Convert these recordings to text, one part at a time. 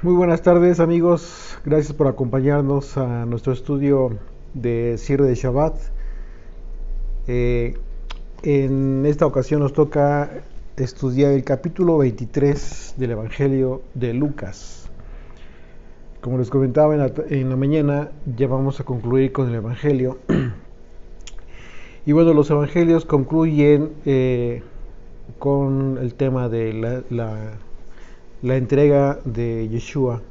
Muy buenas tardes amigos, gracias por acompañarnos a nuestro estudio de cierre de Shabbat. Eh, en esta ocasión nos toca estudiar el capítulo 23 del Evangelio de Lucas. Como les comentaba en la mañana, ya vamos a concluir con el Evangelio. Y bueno, los Evangelios concluyen con el tema de la entrega de Yeshua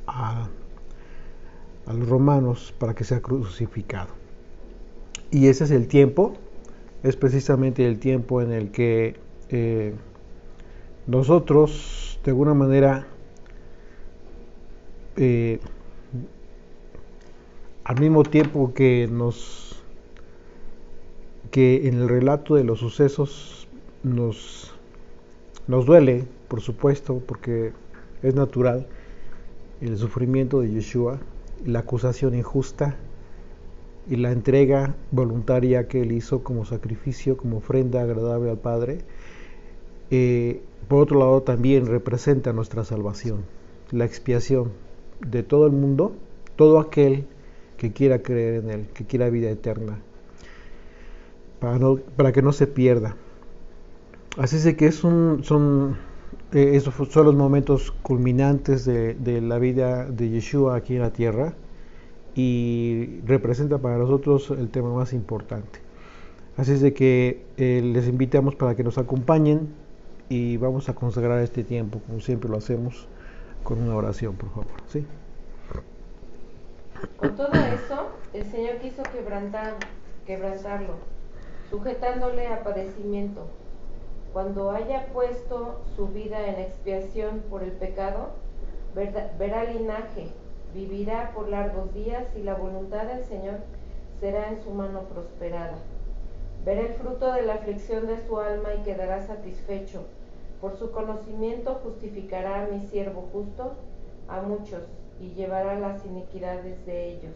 a los romanos para que sea crucificado. Y ese es el tiempo, es precisamente el tiempo en el que nosotros, de alguna manera, al mismo tiempo que en el relato de los sucesos nos duele, por supuesto, porque es natural el sufrimiento de Yeshua, la acusación injusta y la entrega voluntaria que él hizo como sacrificio, como ofrenda agradable al Padre. Por otro lado, también representa nuestra salvación, la expiación de todo el mundo, todo aquel que quiera creer en él, que quiera vida eterna, para que no se pierda. Así es de que esos son los momentos culminantes de la vida de Yeshua aquí en la tierra, y representa para nosotros el tema más importante. Así es de que les invitamos para que nos acompañen y vamos a consagrar este tiempo, como siempre lo hacemos, con una oración, por favor. ¿Sí? Con todo eso, el Señor quiso quebrantarlo, sujetándole a padecimiento. Cuando haya puesto su vida en expiación por el pecado, verá linaje, vivirá por largos días y la voluntad del Señor será en su mano prosperada. Verá el fruto de la aflicción de su alma y quedará satisfecho. Por su conocimiento justificará a mi siervo justo a muchos y llevará las iniquidades de ellos.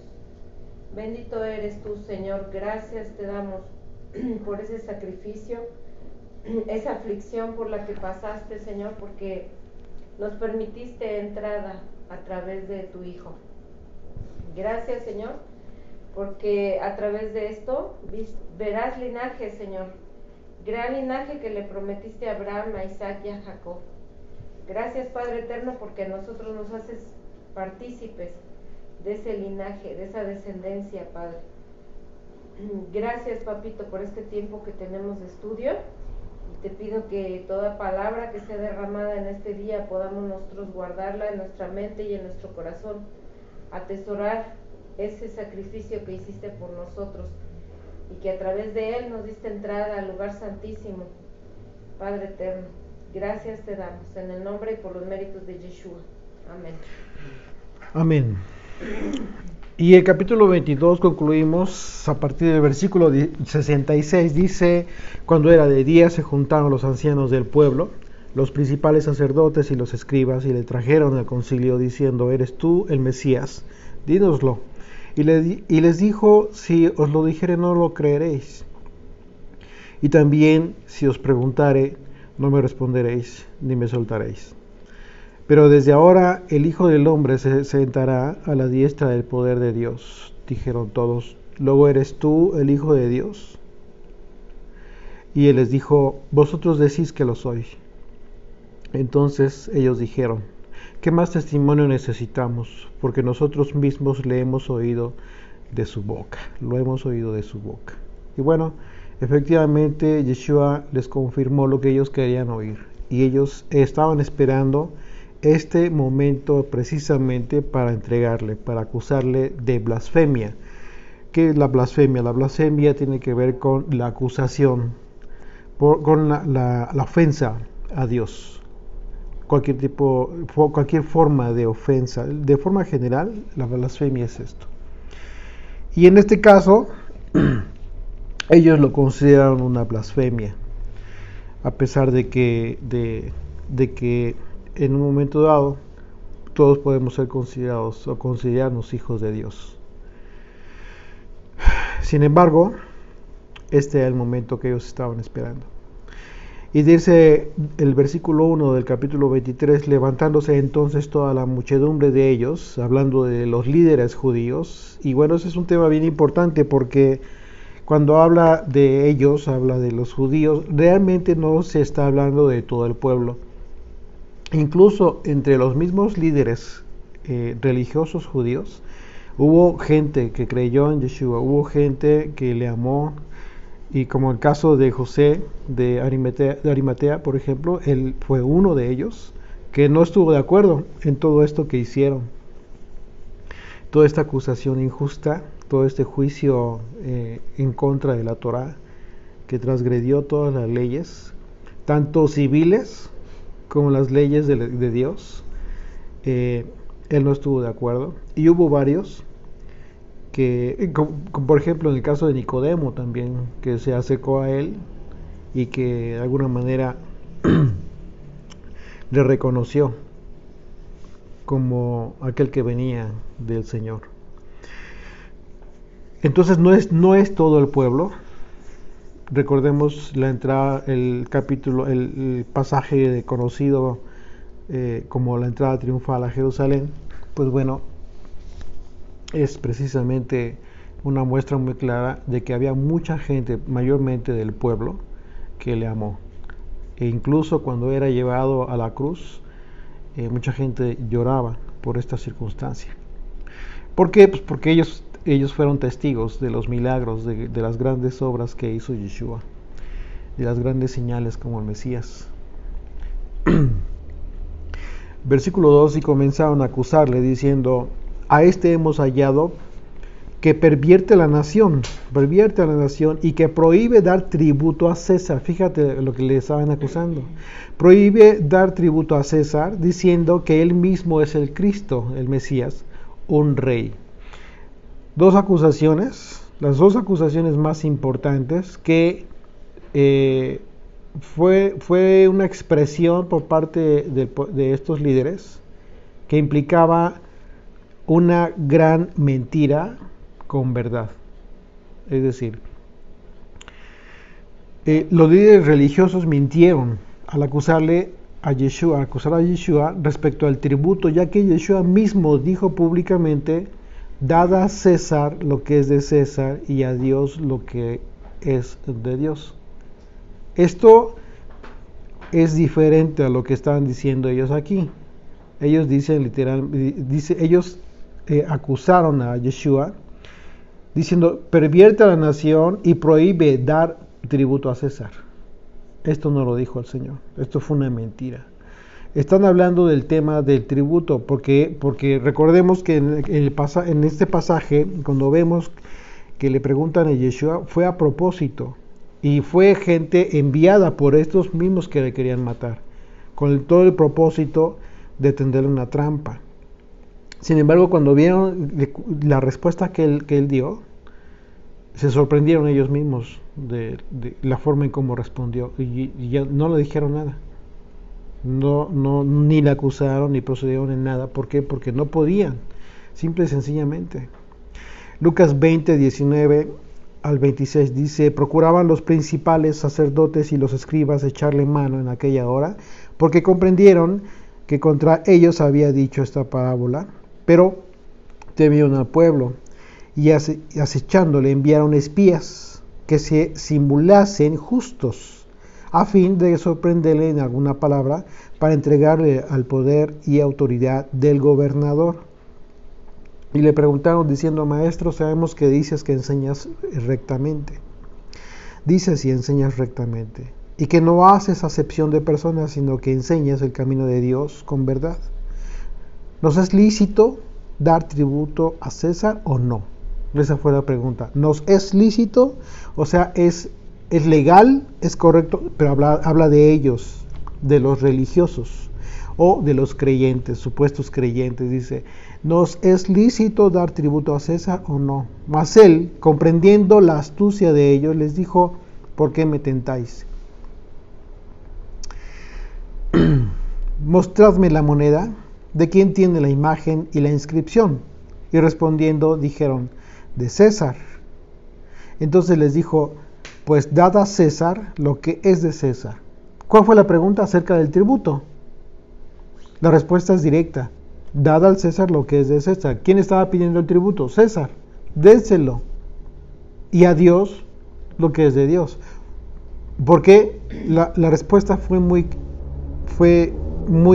Bendito eres tú, Señor, gracias te damos por ese sacrificio, esa aflicción por la que pasaste, Señor, porque nos permitiste entrada a través de tu Hijo. Gracias, Señor, porque a través de esto verás linaje, Señor, gran linaje que le prometiste a Abraham, a Isaac y a Jacob. Gracias, Padre eterno, porque nosotros nos haces partícipes de ese linaje, de esa descendencia, Padre. Gracias, Papito, por este tiempo que tenemos de estudio. Te pido que toda palabra que sea derramada en este día podamos nosotros guardarla en nuestra mente y en nuestro corazón, atesorar ese sacrificio que hiciste por nosotros y que a través de él nos diste entrada al lugar santísimo. Padre eterno, gracias te damos en el nombre y por los méritos de Yeshua. Amén. Amén. Y el capítulo 22 concluimos a partir del versículo 66. Dice: cuando era de día se juntaron los ancianos del pueblo, los principales sacerdotes y los escribas, y le trajeron al concilio diciendo: ¿eres tú el Mesías? Dínoslo. Y les dijo: si os lo dijere no lo creeréis, y también si os preguntare no me responderéis ni me soltaréis. Pero desde ahora el Hijo del Hombre se sentará a la diestra del poder de Dios. Dijeron todos: ¿luego eres tú el Hijo de Dios? Y él les dijo: vosotros decís que lo soy. Entonces ellos dijeron: ¿qué más testimonio necesitamos? Porque nosotros mismos le hemos oído de su boca. Lo hemos oído de su boca. Y bueno, efectivamente Yeshua les confirmó lo que ellos querían oír. Y ellos estaban esperando este momento precisamente para entregarle, para acusarle de blasfemia. ¿Qué es la blasfemia? La blasfemia tiene que ver con la acusación, con la ofensa a Dios. Cualquier forma de ofensa. De forma general, la blasfemia es esto. Y en este caso, ellos lo consideraron una blasfemia, a pesar de que en un momento dado todos podemos ser considerados o considerarnos hijos de Dios. Sin embargo, este era el momento que ellos estaban esperando. Y dice el versículo 1 del capítulo 23, levantándose entonces toda la muchedumbre de ellos, hablando de los líderes judíos. Y bueno, ese es un tema bien importante porque cuando habla de ellos, habla de los judíos, realmente no se está hablando de todo el pueblo. Incluso entre los mismos líderes religiosos judíos, hubo gente que creyó en Yeshua, hubo gente que le amó, y como el caso de José de Arimatea, por ejemplo, él fue uno de ellos que no estuvo de acuerdo en todo esto que hicieron, toda esta acusación injusta, todo este juicio en contra de la Torá, que transgredió todas las leyes, tanto civiles como las leyes de Dios. Él no estuvo de acuerdo, y hubo varios que, como por ejemplo en el caso de Nicodemo también, que se acercó a él y que de alguna manera le reconoció como aquel que venía del Señor. Entonces no es todo el pueblo. Recordemos la entrada, el capítulo, el pasaje conocido como la entrada triunfal a Jerusalén. Pues bueno, es precisamente una muestra muy clara de que había mucha gente, mayormente del pueblo, que le amó. E incluso cuando era llevado a la cruz, mucha gente lloraba por esta circunstancia. ¿Por qué? Pues porque ellos fueron testigos de los milagros, de las grandes obras que hizo Yeshua, de las grandes señales como el Mesías. Versículo 2, y comenzaron a acusarle diciendo: a este hemos hallado que pervierte a la nación y que prohíbe dar tributo a César. Fíjate lo que le estaban acusando. Prohíbe dar tributo a César, diciendo que él mismo es el Cristo, el Mesías, un rey. Dos acusaciones, las dos acusaciones más importantes, que fue una expresión por parte de estos líderes que implicaba una gran mentira con verdad. Es decir, los líderes religiosos mintieron al acusar a Yeshua respecto al tributo, ya que Yeshua mismo dijo públicamente: dad a César lo que es de César y a Dios lo que es de Dios. Esto es diferente a lo que estaban diciendo ellos aquí. Ellos dicen acusaron a Yeshua diciendo: pervierte a la nación y prohíbe dar tributo a César. Esto no lo dijo el Señor, esto fue una mentira. Están hablando del tema del tributo porque recordemos que en este pasaje, cuando vemos que le preguntan a Yeshua, fue a propósito y fue gente enviada por estos mismos que le querían matar, con todo el propósito de tenderle una trampa. Sin embargo, cuando vieron la respuesta que él dio, se sorprendieron ellos mismos de la forma en cómo respondió, y ya no le dijeron nada. Ni le acusaron ni procedieron en nada. ¿Por qué? Porque no podían, simple y sencillamente. Lucas 20, 19 al 26 dice: procuraban los principales sacerdotes y los escribas echarle mano en aquella hora, porque comprendieron que contra ellos había dicho esta parábola, pero temieron al pueblo, y acechándole enviaron espías que se simulasen justos, a fin de sorprenderle en alguna palabra, para entregarle al poder y autoridad del gobernador. Y le preguntaron diciendo: maestro, sabemos que dices que enseñas rectamente. Dices y enseñas rectamente, y que no haces acepción de personas, sino que enseñas el camino de Dios con verdad. ¿Nos es lícito dar tributo a César o no? Esa fue la pregunta. ¿Nos es lícito? O sea, es legal, es correcto, pero habla de ellos, de los religiosos o de los creyentes, supuestos creyentes. Dice: ¿nos es lícito dar tributo a César o no? Mas él, comprendiendo la astucia de ellos, les dijo: ¿por qué me tentáis? Mostradme la moneda. ¿De quién tiene la imagen y la inscripción? Y respondiendo dijeron: de César. Entonces les dijo: pues dad a César lo que es de César, ¿Cuál fue la pregunta acerca del tributo? La respuesta es directa. Dad al César lo que es de César. ¿Quién estaba pidiendo el tributo? César. Déselo. Y a Dios lo que es de Dios. Porque la respuesta fue muy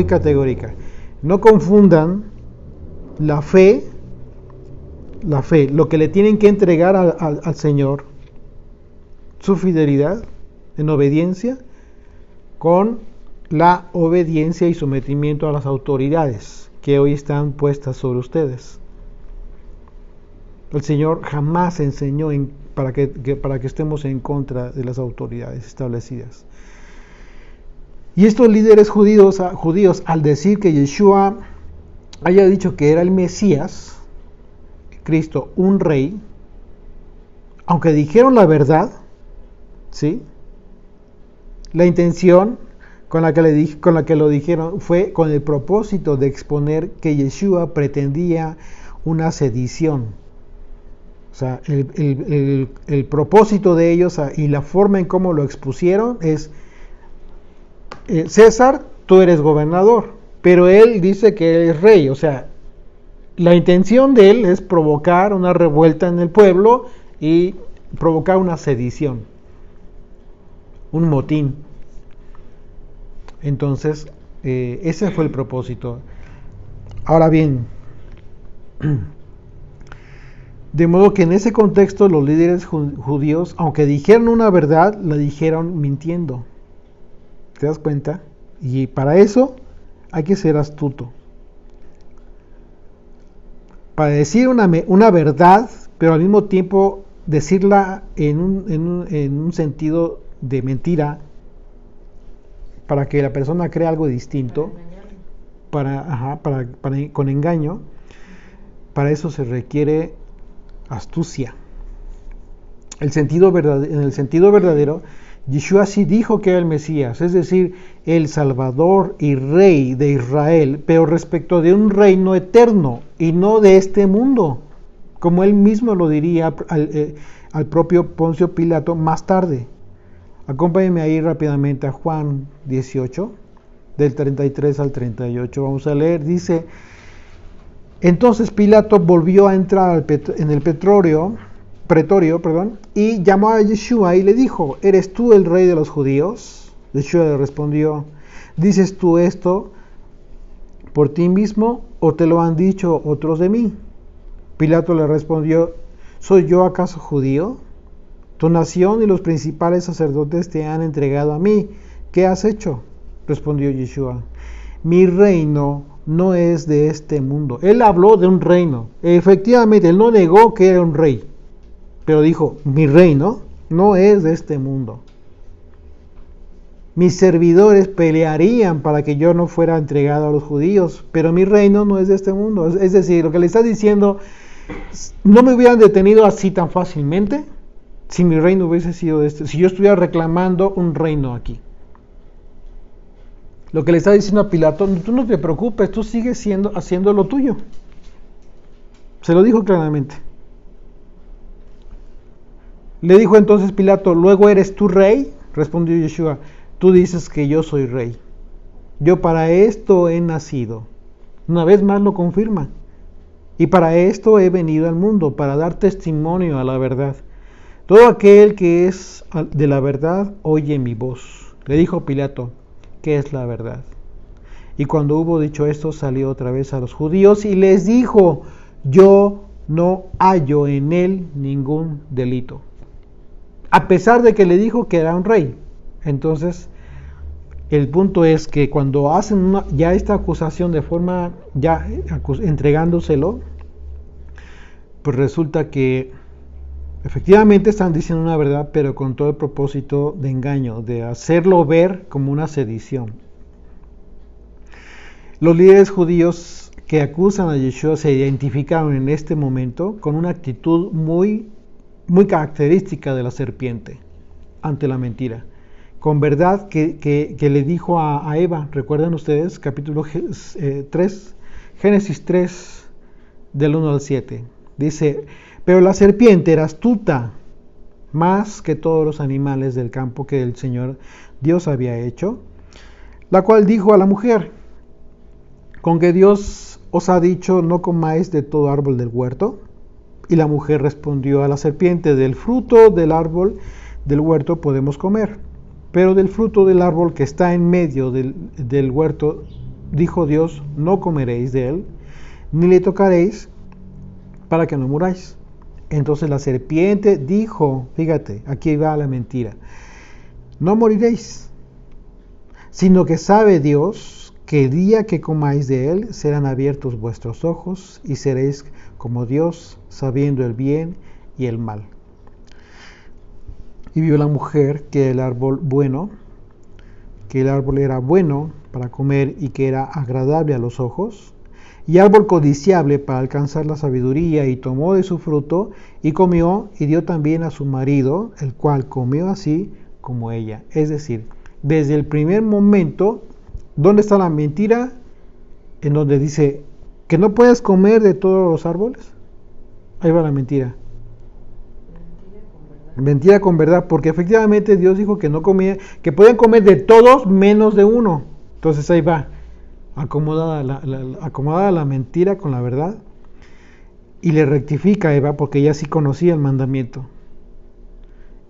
categórica. No confundan la fe, lo que le tienen que entregar al Señor, su fidelidad en obediencia, con la obediencia y sometimiento a las autoridades que hoy están puestas sobre ustedes. El Señor jamás enseñó para que estemos en contra de las autoridades establecidas. Y estos líderes judíos, al decir que Yeshua haya dicho que era el Mesías, Cristo, un rey, aunque dijeron la verdad, ¿sí? La intención con la que lo dijeron fue con el propósito de exponer que Yeshua pretendía una sedición. O sea, el propósito de ellos y la forma en cómo lo expusieron es: César, tú eres gobernador, pero él dice que es rey. O sea, la intención de él es provocar una revuelta en el pueblo y provocar una sedición, un motín. Entonces, ese fue el propósito. Ahora bien, de modo que en ese contexto los líderes judíos, aunque dijeron una verdad, la dijeron mintiendo. ¿Te das cuenta? Y para eso hay que ser astuto. Para decir una verdad, pero al mismo tiempo decirla en un sentido de mentira, para que la persona crea algo distinto, con engaño, para eso se requiere astucia. En el sentido verdadero, Yeshua sí dijo que era el Mesías, es decir, el Salvador y Rey de Israel, pero respecto de un reino eterno y no de este mundo, como él mismo lo diría al propio Poncio Pilato más tarde. Acompáñenme ahí rápidamente a Juan 18, del 33 al 38. Vamos a leer, dice: entonces Pilato volvió a entrar en el pretorio, y llamó a Yeshua y le dijo: ¿eres tú el rey de los judíos? Yeshua le respondió: ¿dices tú esto por ti mismo o te lo han dicho otros de mí? Pilato le respondió: ¿soy yo acaso judío? Tu nación y los principales sacerdotes te han entregado a mí. ¿Qué has hecho? Respondió Yeshua: mi reino no es de este mundo. Él habló de un reino. Efectivamente, él no negó que era un rey, pero dijo: mi reino no es de este mundo. Mis servidores pelearían para que yo no fuera entregado a los judíos, pero mi reino no es de este mundo. Es decir, lo que le está diciendo: no me hubieran detenido así tan fácilmente si mi reino hubiese sido de este, si yo estuviera reclamando un reino aquí. Lo que le está diciendo a Pilato: tú no te preocupes, tú sigues haciendo lo tuyo. Se lo dijo claramente. Le dijo entonces Pilato: ¿luego eres tú rey? Respondió Yeshua: tú dices que yo soy rey. Yo para esto he nacido. Una vez más lo confirma. Y para esto he venido al mundo, para dar testimonio a la verdad. Todo aquel que es de la verdad oye mi voz. Le dijo Pilato: ¿qué es la verdad? Y cuando hubo dicho esto, salió otra vez a los judíos y les dijo: yo no hallo en él ningún delito. A pesar de que le dijo que era un rey. Entonces, el punto es que cuando hacen ya esta acusación de forma, ya entregándoselo, pues resulta que efectivamente están diciendo una verdad, pero con todo el propósito de engaño, de hacerlo ver como una sedición. Los líderes judíos que acusan a Yeshua se identificaron en este momento con una actitud muy característica de la serpiente ante la mentira, con verdad que le dijo a Eva. ¿Recuerdan ustedes? Capítulo 3, Génesis 3, del 1 al 7. Dice: pero la serpiente era astuta más que todos los animales del campo que el Señor Dios había hecho, la cual dijo a la mujer: ¿con que Dios os ha dicho no comáis de todo árbol del huerto? Y la mujer respondió a la serpiente: del fruto del árbol del huerto podemos comer, pero del fruto del árbol que está en medio del huerto, dijo Dios, no comeréis de él, ni le tocaréis, para que no muráis. Entonces la serpiente dijo, fíjate, aquí va la mentira: no moriréis, sino que sabe Dios que el día que comáis de él serán abiertos vuestros ojos y seréis como Dios, sabiendo el bien y el mal. Y vio la mujer que el árbol era bueno para comer y que era agradable a los ojos, y árbol codiciable para alcanzar la sabiduría, y tomó de su fruto y comió, y dio también a su marido, el cual comió así como ella. Es decir, desde el primer momento, ¿dónde está la mentira? En donde dice que no puedes comer de todos los árboles. Ahí va la mentira. Mentira con verdad, porque efectivamente Dios dijo que no comía, que podían comer de todos menos de uno. Entonces ahí va, acomodada la mentira con la verdad, y le rectifica a Eva porque ella sí conocía el mandamiento.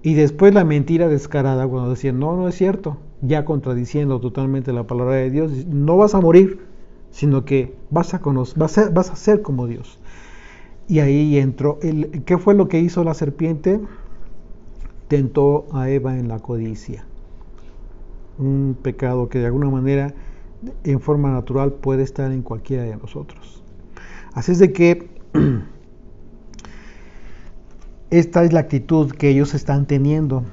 Y después la mentira descarada cuando decía, no es cierto, ya contradiciendo totalmente la palabra de Dios, no vas a morir, sino que vas a ser como Dios. Y ahí entró, ¿qué fue lo que hizo la serpiente? Tentó a Eva en la codicia. Un pecado que de alguna manera, en forma natural, puede estar en cualquiera de nosotros. Así es de que esta es la actitud que ellos están teniendo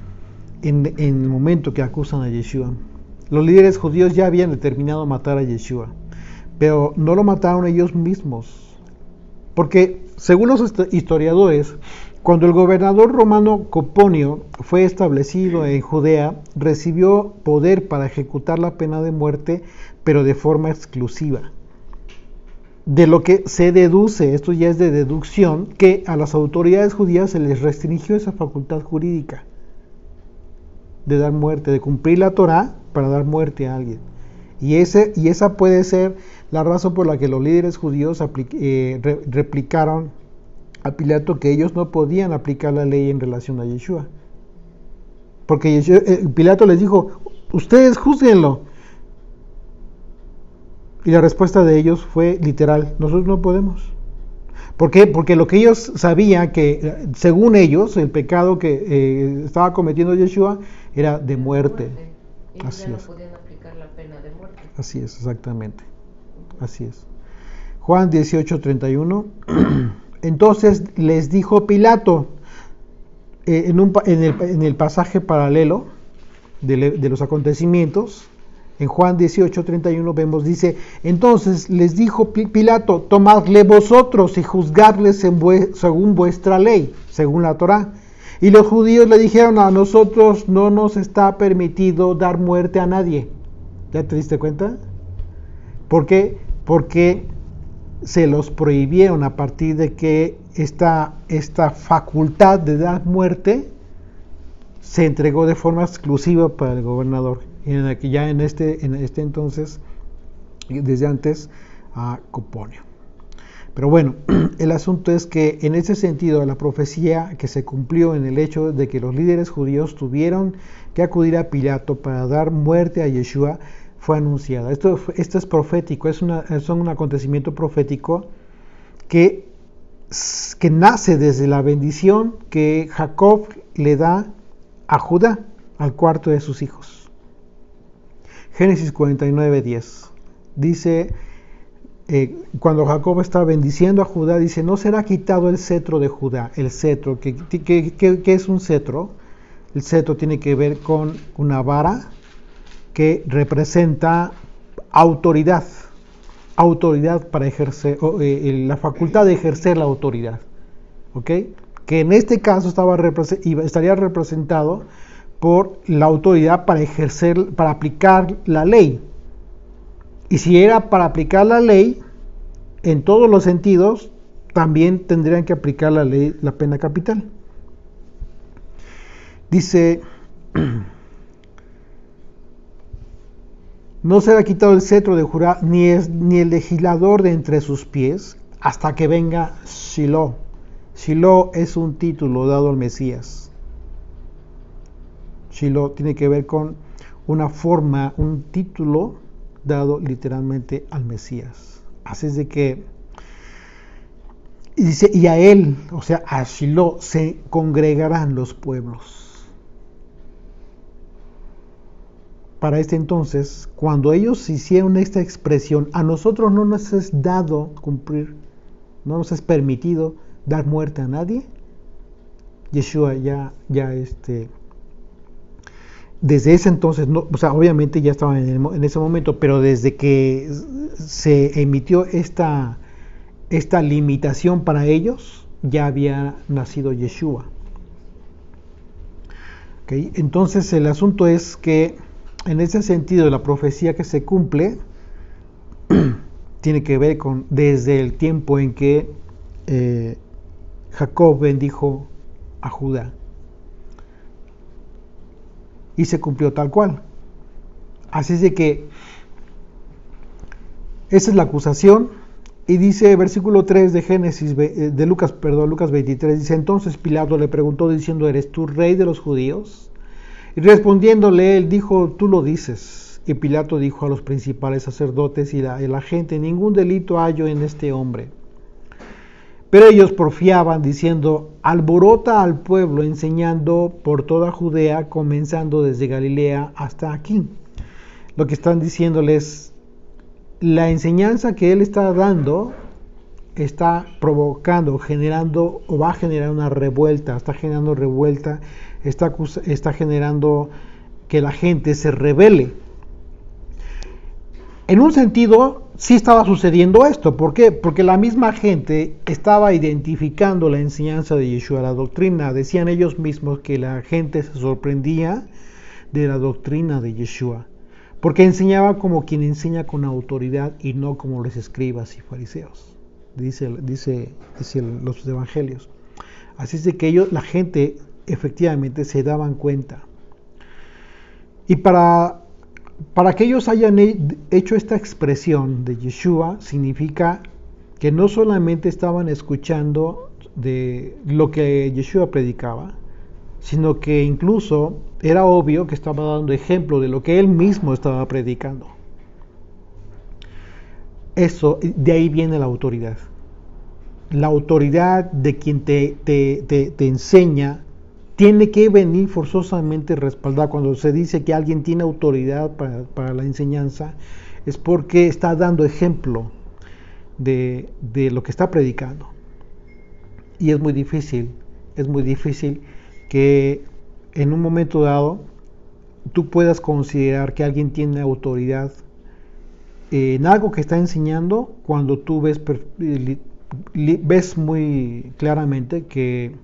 en el momento que acusan a Yeshua. Los líderes judíos ya habían determinado matar a Yeshua, pero no lo mataron ellos mismos, porque según los historiadores, cuando el gobernador romano Coponio fue establecido en Judea, recibió poder para ejecutar la pena de muerte, pero de forma exclusiva. De lo que se deduce, esto ya es de deducción, que a las autoridades judías se les restringió esa facultad jurídica de dar muerte, de cumplir la Torá para dar muerte a alguien. Y esa puede ser la razón por la que los líderes judíos replicaron a Pilato que ellos no podían aplicar la ley en relación a Yeshua. Porque Pilato les dijo, ustedes júzguenlo. Y la respuesta de ellos fue literal, nosotros no podemos. ¿Por qué? Porque lo que ellos sabían que, según ellos, el pecado que estaba cometiendo Yeshua era de muerte. Y ellos ya no podían aplicar la pena de muerte. Así es, exactamente. Así es. Juan 18:31. Entonces les dijo Pilato, en el pasaje paralelo de los acontecimientos, en Juan 18:31 vemos, dice, entonces les dijo Pilato, tomadle vosotros y juzgadles según vuestra ley, según la Torá. Y los judíos le dijeron, a nosotros no nos está permitido dar muerte a nadie. ¿Ya te diste cuenta? ¿Por qué? Porque se los prohibieron a partir de que esta facultad de dar muerte se entregó de forma exclusiva para el gobernador. Y ya en este entonces, desde antes, a Coponio. Pero bueno, el asunto es que en ese sentido la profecía que se cumplió en el hecho de que los líderes judíos tuvieron que acudir a Pilato para dar muerte a Yeshua fue anunciada. Esto es profético, es un acontecimiento profético que nace desde la bendición que Jacob le da a Judá, al cuarto de sus hijos. Génesis 49:10 dice, cuando Jacob está bendiciendo a Judá, dice, no será quitado el cetro de Judá. El cetro, ¿qué es un cetro? El cetro tiene que ver con una vara que representa autoridad para ejercer, la facultad de ejercer la autoridad, ¿ok? Que en este caso estaría representado por la autoridad para aplicar la ley. Y si era para aplicar la ley, en todos los sentidos, también tendrían que aplicar la ley, la pena capital. Dice no será quitado el cetro de Judá, ni el legislador de entre sus pies, hasta que venga Shiloh. Shiloh es un título dado al Mesías. Shiloh tiene que ver con una forma, un título dado literalmente al Mesías. Así es de que, y dice, y a él, o sea, a Shiloh, se congregarán los pueblos. Para este entonces, cuando ellos hicieron esta expresión, a nosotros no nos es dado cumplir, no nos es permitido dar muerte a nadie. Yeshua desde ese entonces, no, o sea, obviamente ya estaba en ese momento, pero desde que se emitió esta limitación para ellos, ya había nacido Yeshua. ¿Okay? Entonces el asunto es que en ese sentido la profecía que se cumple tiene que ver con desde el tiempo en que Jacob bendijo a Judá. Y se cumplió tal cual. Así es de que esa es la acusación. Y dice versículo 3 de Génesis, de Lucas 23, dice: entonces Pilato le preguntó diciendo: ¿eres tú rey de los judíos? Y respondiéndole él dijo: tú lo dices. Y Pilato dijo a los principales sacerdotes y la gente: ningún delito hallo en este hombre. Pero ellos porfiaban diciendo: alborota al pueblo, enseñando por toda Judea, comenzando desde Galilea hasta aquí. Lo que están diciéndoles, la enseñanza que él está dando está provocando, generando o va a generar una revuelta, está generando revuelta, está generando que la gente se rebele. En un sentido, sí estaba sucediendo esto. ¿Por qué? Porque la misma gente estaba identificando la enseñanza de Yeshua, la doctrina. Decían ellos mismos que la gente se sorprendía de la doctrina de Yeshua, porque enseñaba como quien enseña con autoridad y no como los escribas y fariseos, dice los evangelios. Así es de que la gente efectivamente se daban cuenta. Y para que ellos hayan hecho esta expresión de Yeshua, significa que no solamente estaban escuchando de lo que Yeshua predicaba, sino que incluso era obvio que estaba dando ejemplo de lo que él mismo estaba predicando. Eso, de ahí viene la autoridad. La autoridad de quien te enseña tiene que venir forzosamente respaldada. Cuando se dice que alguien tiene autoridad para la enseñanza, es porque está dando ejemplo de lo que está predicando. Y es muy difícil que en un momento dado tú puedas considerar que alguien tiene autoridad en algo que está enseñando, cuando tú ves muy claramente que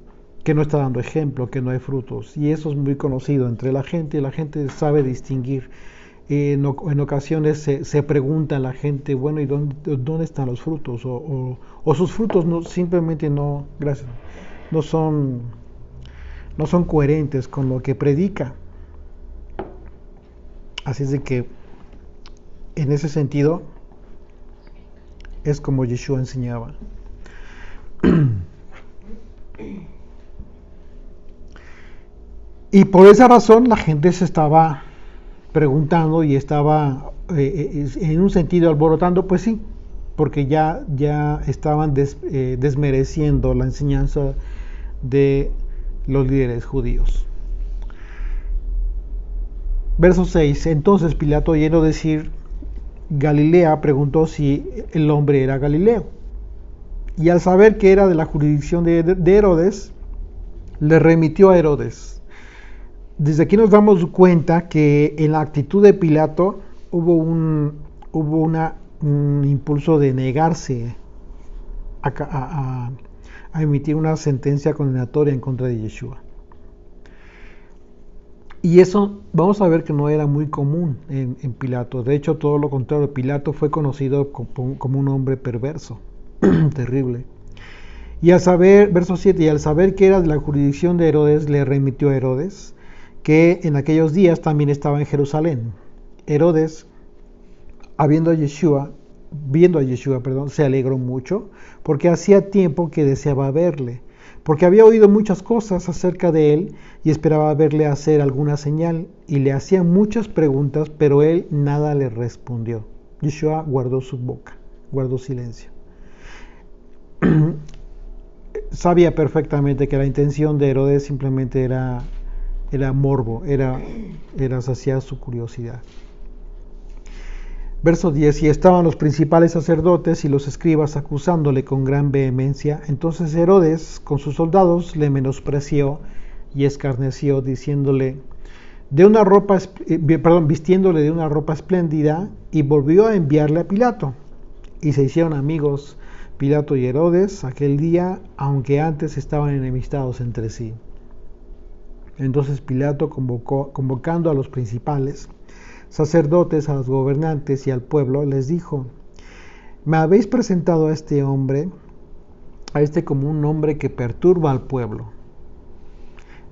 no está dando ejemplo, que no hay frutos. Y eso es muy conocido entre la gente. La gente sabe distinguir. En ocasiones se pregunta a la gente: bueno, ¿y dónde están los frutos? O sus frutos simplemente no son coherentes con lo que predica. Así es de que en ese sentido es como Yeshua enseñaba. Y por esa razón la gente se estaba preguntando y estaba en un sentido alborotando, pues sí, porque ya estaban desmereciendo la enseñanza de los líderes judíos. Verso 6. Entonces Pilato, oyendo decir Galilea, preguntó si el hombre era Galileo. Y al saber que era de la jurisdicción de Herodes, le remitió a Herodes. Desde aquí nos damos cuenta que en la actitud de Pilato hubo un impulso de negarse a emitir una sentencia condenatoria en contra de Yeshua. Y eso vamos a ver que no era muy común en Pilato. De hecho, todo lo contrario, Pilato fue conocido como un hombre perverso, terrible. Y al saber, verso 7, y al saber que era de la jurisdicción de Herodes, le remitió a Herodes, que en aquellos días también estaba en Jerusalén. Herodes viendo a Yeshua, se alegró mucho, porque hacía tiempo que deseaba verle, porque había oído muchas cosas acerca de él y esperaba verle hacer alguna señal, y le hacían muchas preguntas, pero él nada le respondió. Yeshua guardó su boca, guardó silencio. Sabía perfectamente que la intención de Herodes simplemente era morbo, era saciar su curiosidad. Verso 10, y estaban los principales sacerdotes y los escribas acusándole con gran vehemencia. Entonces Herodes con sus soldados le menospreció y escarneció, diciéndole vistiéndole de una ropa espléndida, y volvió a enviarle a Pilato. Y se hicieron amigos Pilato y Herodes aquel día, aunque antes estaban enemistados entre sí. Entonces Pilato, convocando a los principales sacerdotes, a los gobernantes y al pueblo, les dijo: me habéis presentado a este como un hombre que perturba al pueblo.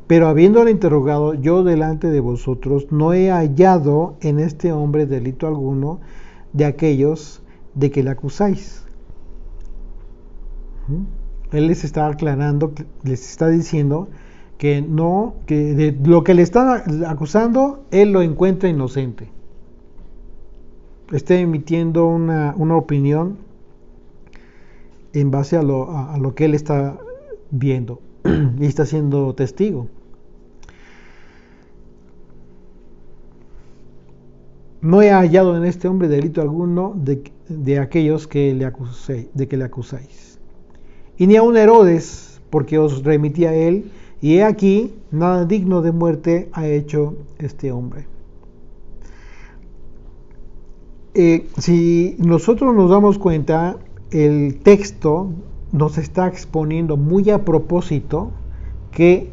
Pero habiéndole interrogado yo delante de vosotros, no he hallado en este hombre delito alguno de aquellos de que le acusáis. Él les está aclarando, les está diciendo que de lo que le están acusando, él lo encuentra inocente. Está emitiendo una opinión en base a lo que él está viendo y está siendo testigo. No he hallado en este hombre delito alguno de aquellos que le acusáis. Y ni aun Herodes, porque os remití a él, y he aquí, nada digno de muerte ha hecho este hombre. Si nosotros nos damos cuenta, el texto nos está exponiendo muy a propósito que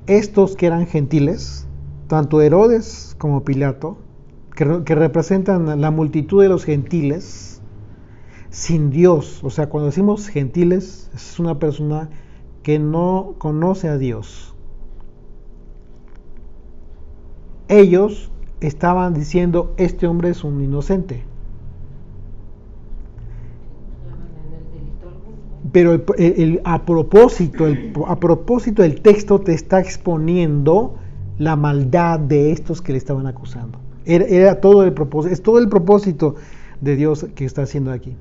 estos que eran gentiles, tanto Herodes como Pilato, que representan la multitud de los gentiles, sin Dios, o sea, cuando decimos gentiles, es una persona que no conoce a Dios. Ellos estaban diciendo: este hombre es un inocente. Pero a propósito el texto te está exponiendo la maldad de estos que le estaban acusando. Era todo el propósito, es todo el propósito de Dios que está haciendo aquí.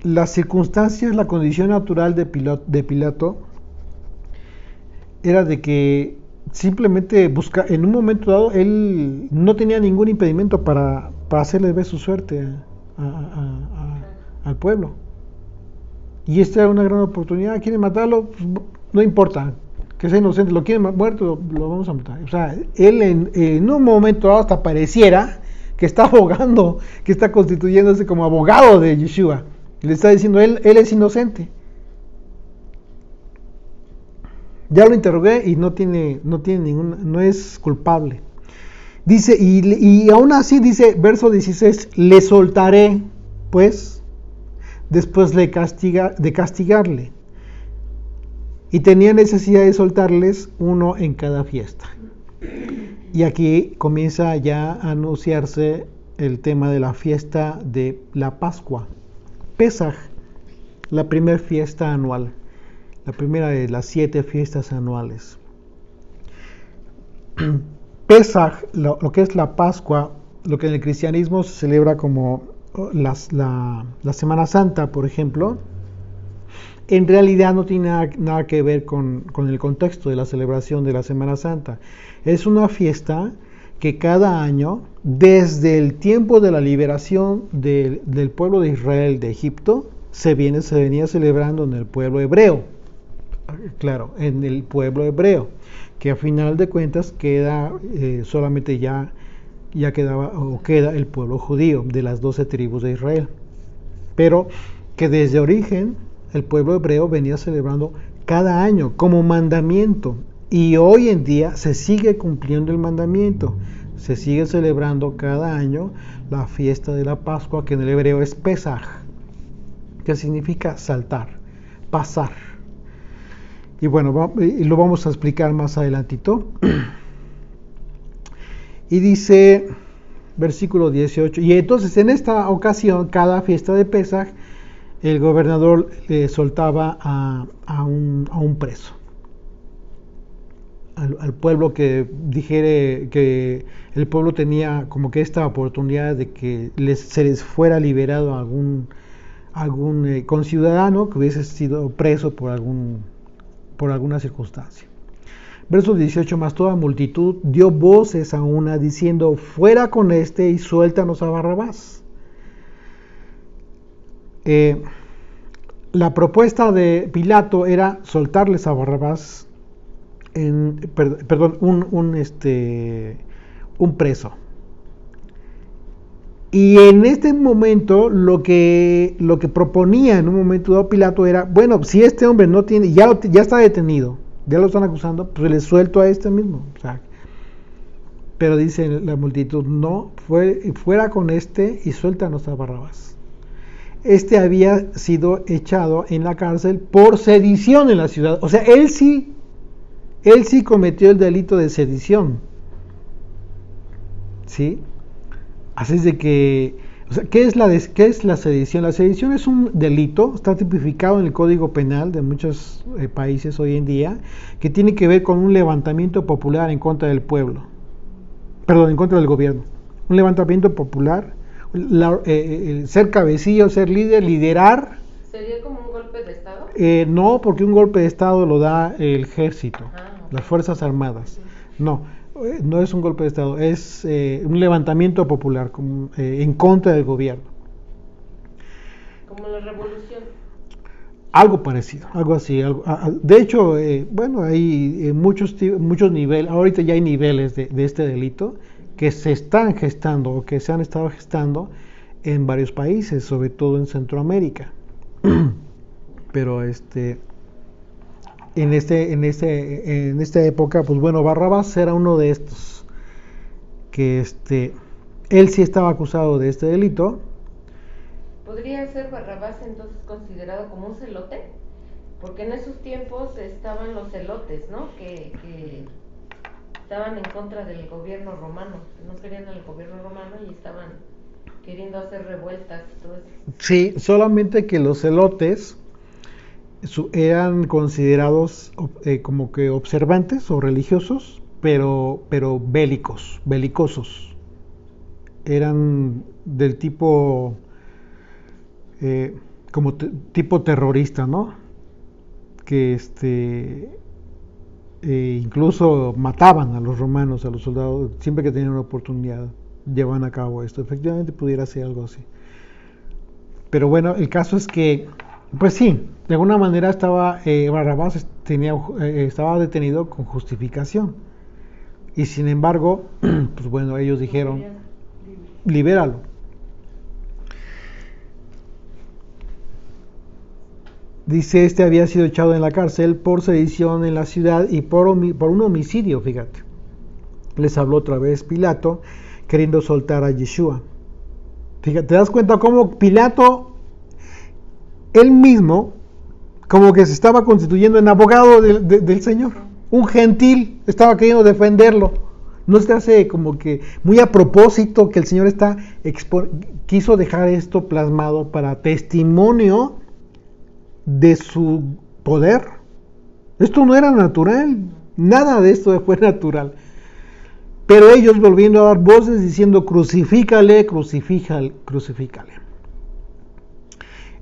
Las circunstancias, la condición natural de Pilato era de que simplemente en un momento dado él no tenía ningún impedimento para hacerle ver su suerte al pueblo. Y esta era una gran oportunidad. ¿Quieren matarlo? Pues, no importa, que sea inocente. ¿Lo quieren muerto? Lo vamos a matar. O sea, él en un momento dado hasta pareciera que está abogando, que está constituyéndose como abogado de Yeshua. Le está diciendo: él es inocente. Ya lo interrogué y no es culpable. Dice, y aún así dice, verso 16, le soltaré, pues, después de castigarle. Y tenía necesidad de soltarles uno en cada fiesta. Y aquí comienza ya a anunciarse el tema de la fiesta de la Pascua. Pesaj, la primera fiesta anual. La primera de las 7 fiestas anuales. Pesaj, lo que es la Pascua, lo que en el cristianismo se celebra como la Semana Santa, por ejemplo, en realidad no tiene nada que ver con el contexto de la celebración de la Semana Santa. Es una fiesta que cada año, desde el tiempo de la liberación del pueblo de Israel de Egipto, se venía celebrando en el pueblo hebreo. Claro, en el pueblo hebreo, que a final de cuentas queda solamente ya queda el pueblo judío de las 12 tribus de Israel, pero que desde origen el pueblo hebreo venía celebrando cada año como mandamiento, y hoy en día se sigue cumpliendo el mandamiento, se sigue celebrando cada año la fiesta de la Pascua, que en el hebreo es Pesaj, que significa saltar, pasar. Y bueno, lo vamos a explicar más adelantito. Y dice, versículo 18, y entonces en esta ocasión, cada fiesta de Pesaj, el gobernador soltaba a un preso. Al pueblo que dijere que el pueblo tenía como que esta oportunidad de que se les fuera liberado algún conciudadano que hubiese sido preso por alguna circunstancia. Verso 18, más toda multitud dio voces a una diciendo, fuera con este y suéltanos a Barrabás. La propuesta de Pilato era soltarles a Barrabás, un preso. Y en este momento lo que proponía en un momento dado Pilato era, bueno, si este hombre no tiene, ya está detenido, ya lo están acusando, pues le suelto a este mismo. O sea, pero dice la multitud, no, fuera con este y suéltanos a Barrabás. Este había sido echado en la cárcel por sedición en la ciudad. O sea, él sí cometió el delito de sedición. ¿Sí? Así es de que, o sea, ¿qué es la sedición? La sedición es un delito, está tipificado en el Código Penal de muchos países hoy en día, que tiene que ver con un levantamiento popular en contra del pueblo, en contra del gobierno. Un levantamiento popular, ser cabecilla, ser líder, liderar. ¿Sería como un golpe de Estado? No, porque un golpe de Estado lo da el ejército, las Fuerzas Armadas. No es un golpe de Estado, es un levantamiento popular en contra del gobierno. Como la revolución. Algo parecido, algo así. De hecho, hay muchos niveles, ahorita ya hay niveles de este delito que se están gestando o que se han estado gestando en varios países, sobre todo en Centroamérica. Pero en esta época, pues bueno, Barrabás era uno de estos, que él sí estaba acusado de este delito. ¿Podría ser Barrabás entonces considerado como un celote? Porque en esos tiempos estaban los celotes, ¿no? Que estaban en contra del gobierno romano, no querían al gobierno romano y estaban queriendo hacer revueltas y todo eso. Sí, solamente que los celotes eran considerados como que observantes o religiosos, pero belicosos. Eran del tipo tipo terrorista, ¿no? Que incluso mataban a los romanos, a los soldados, siempre que tenían una oportunidad, llevaban a cabo esto. Efectivamente pudiera ser algo así. Pero bueno, el caso es que, pues sí, de alguna manera Barrabás estaba detenido con justificación. Y sin embargo, pues bueno, ellos dijeron, libéralo. Dice, había sido echado en la cárcel por sedición en la ciudad y por un homicidio, fíjate. Les habló otra vez Pilato, queriendo soltar a Yeshua. Fíjate, ¿te das cuenta cómo Pilato, él mismo, como que se estaba constituyendo en abogado del Señor? Un gentil estaba queriendo defenderlo. No se hace como que muy a propósito que el Señor quiso dejar esto plasmado para testimonio de su poder. Esto no era natural, nada de esto fue natural. Pero ellos volviendo a dar voces diciendo, crucifícale.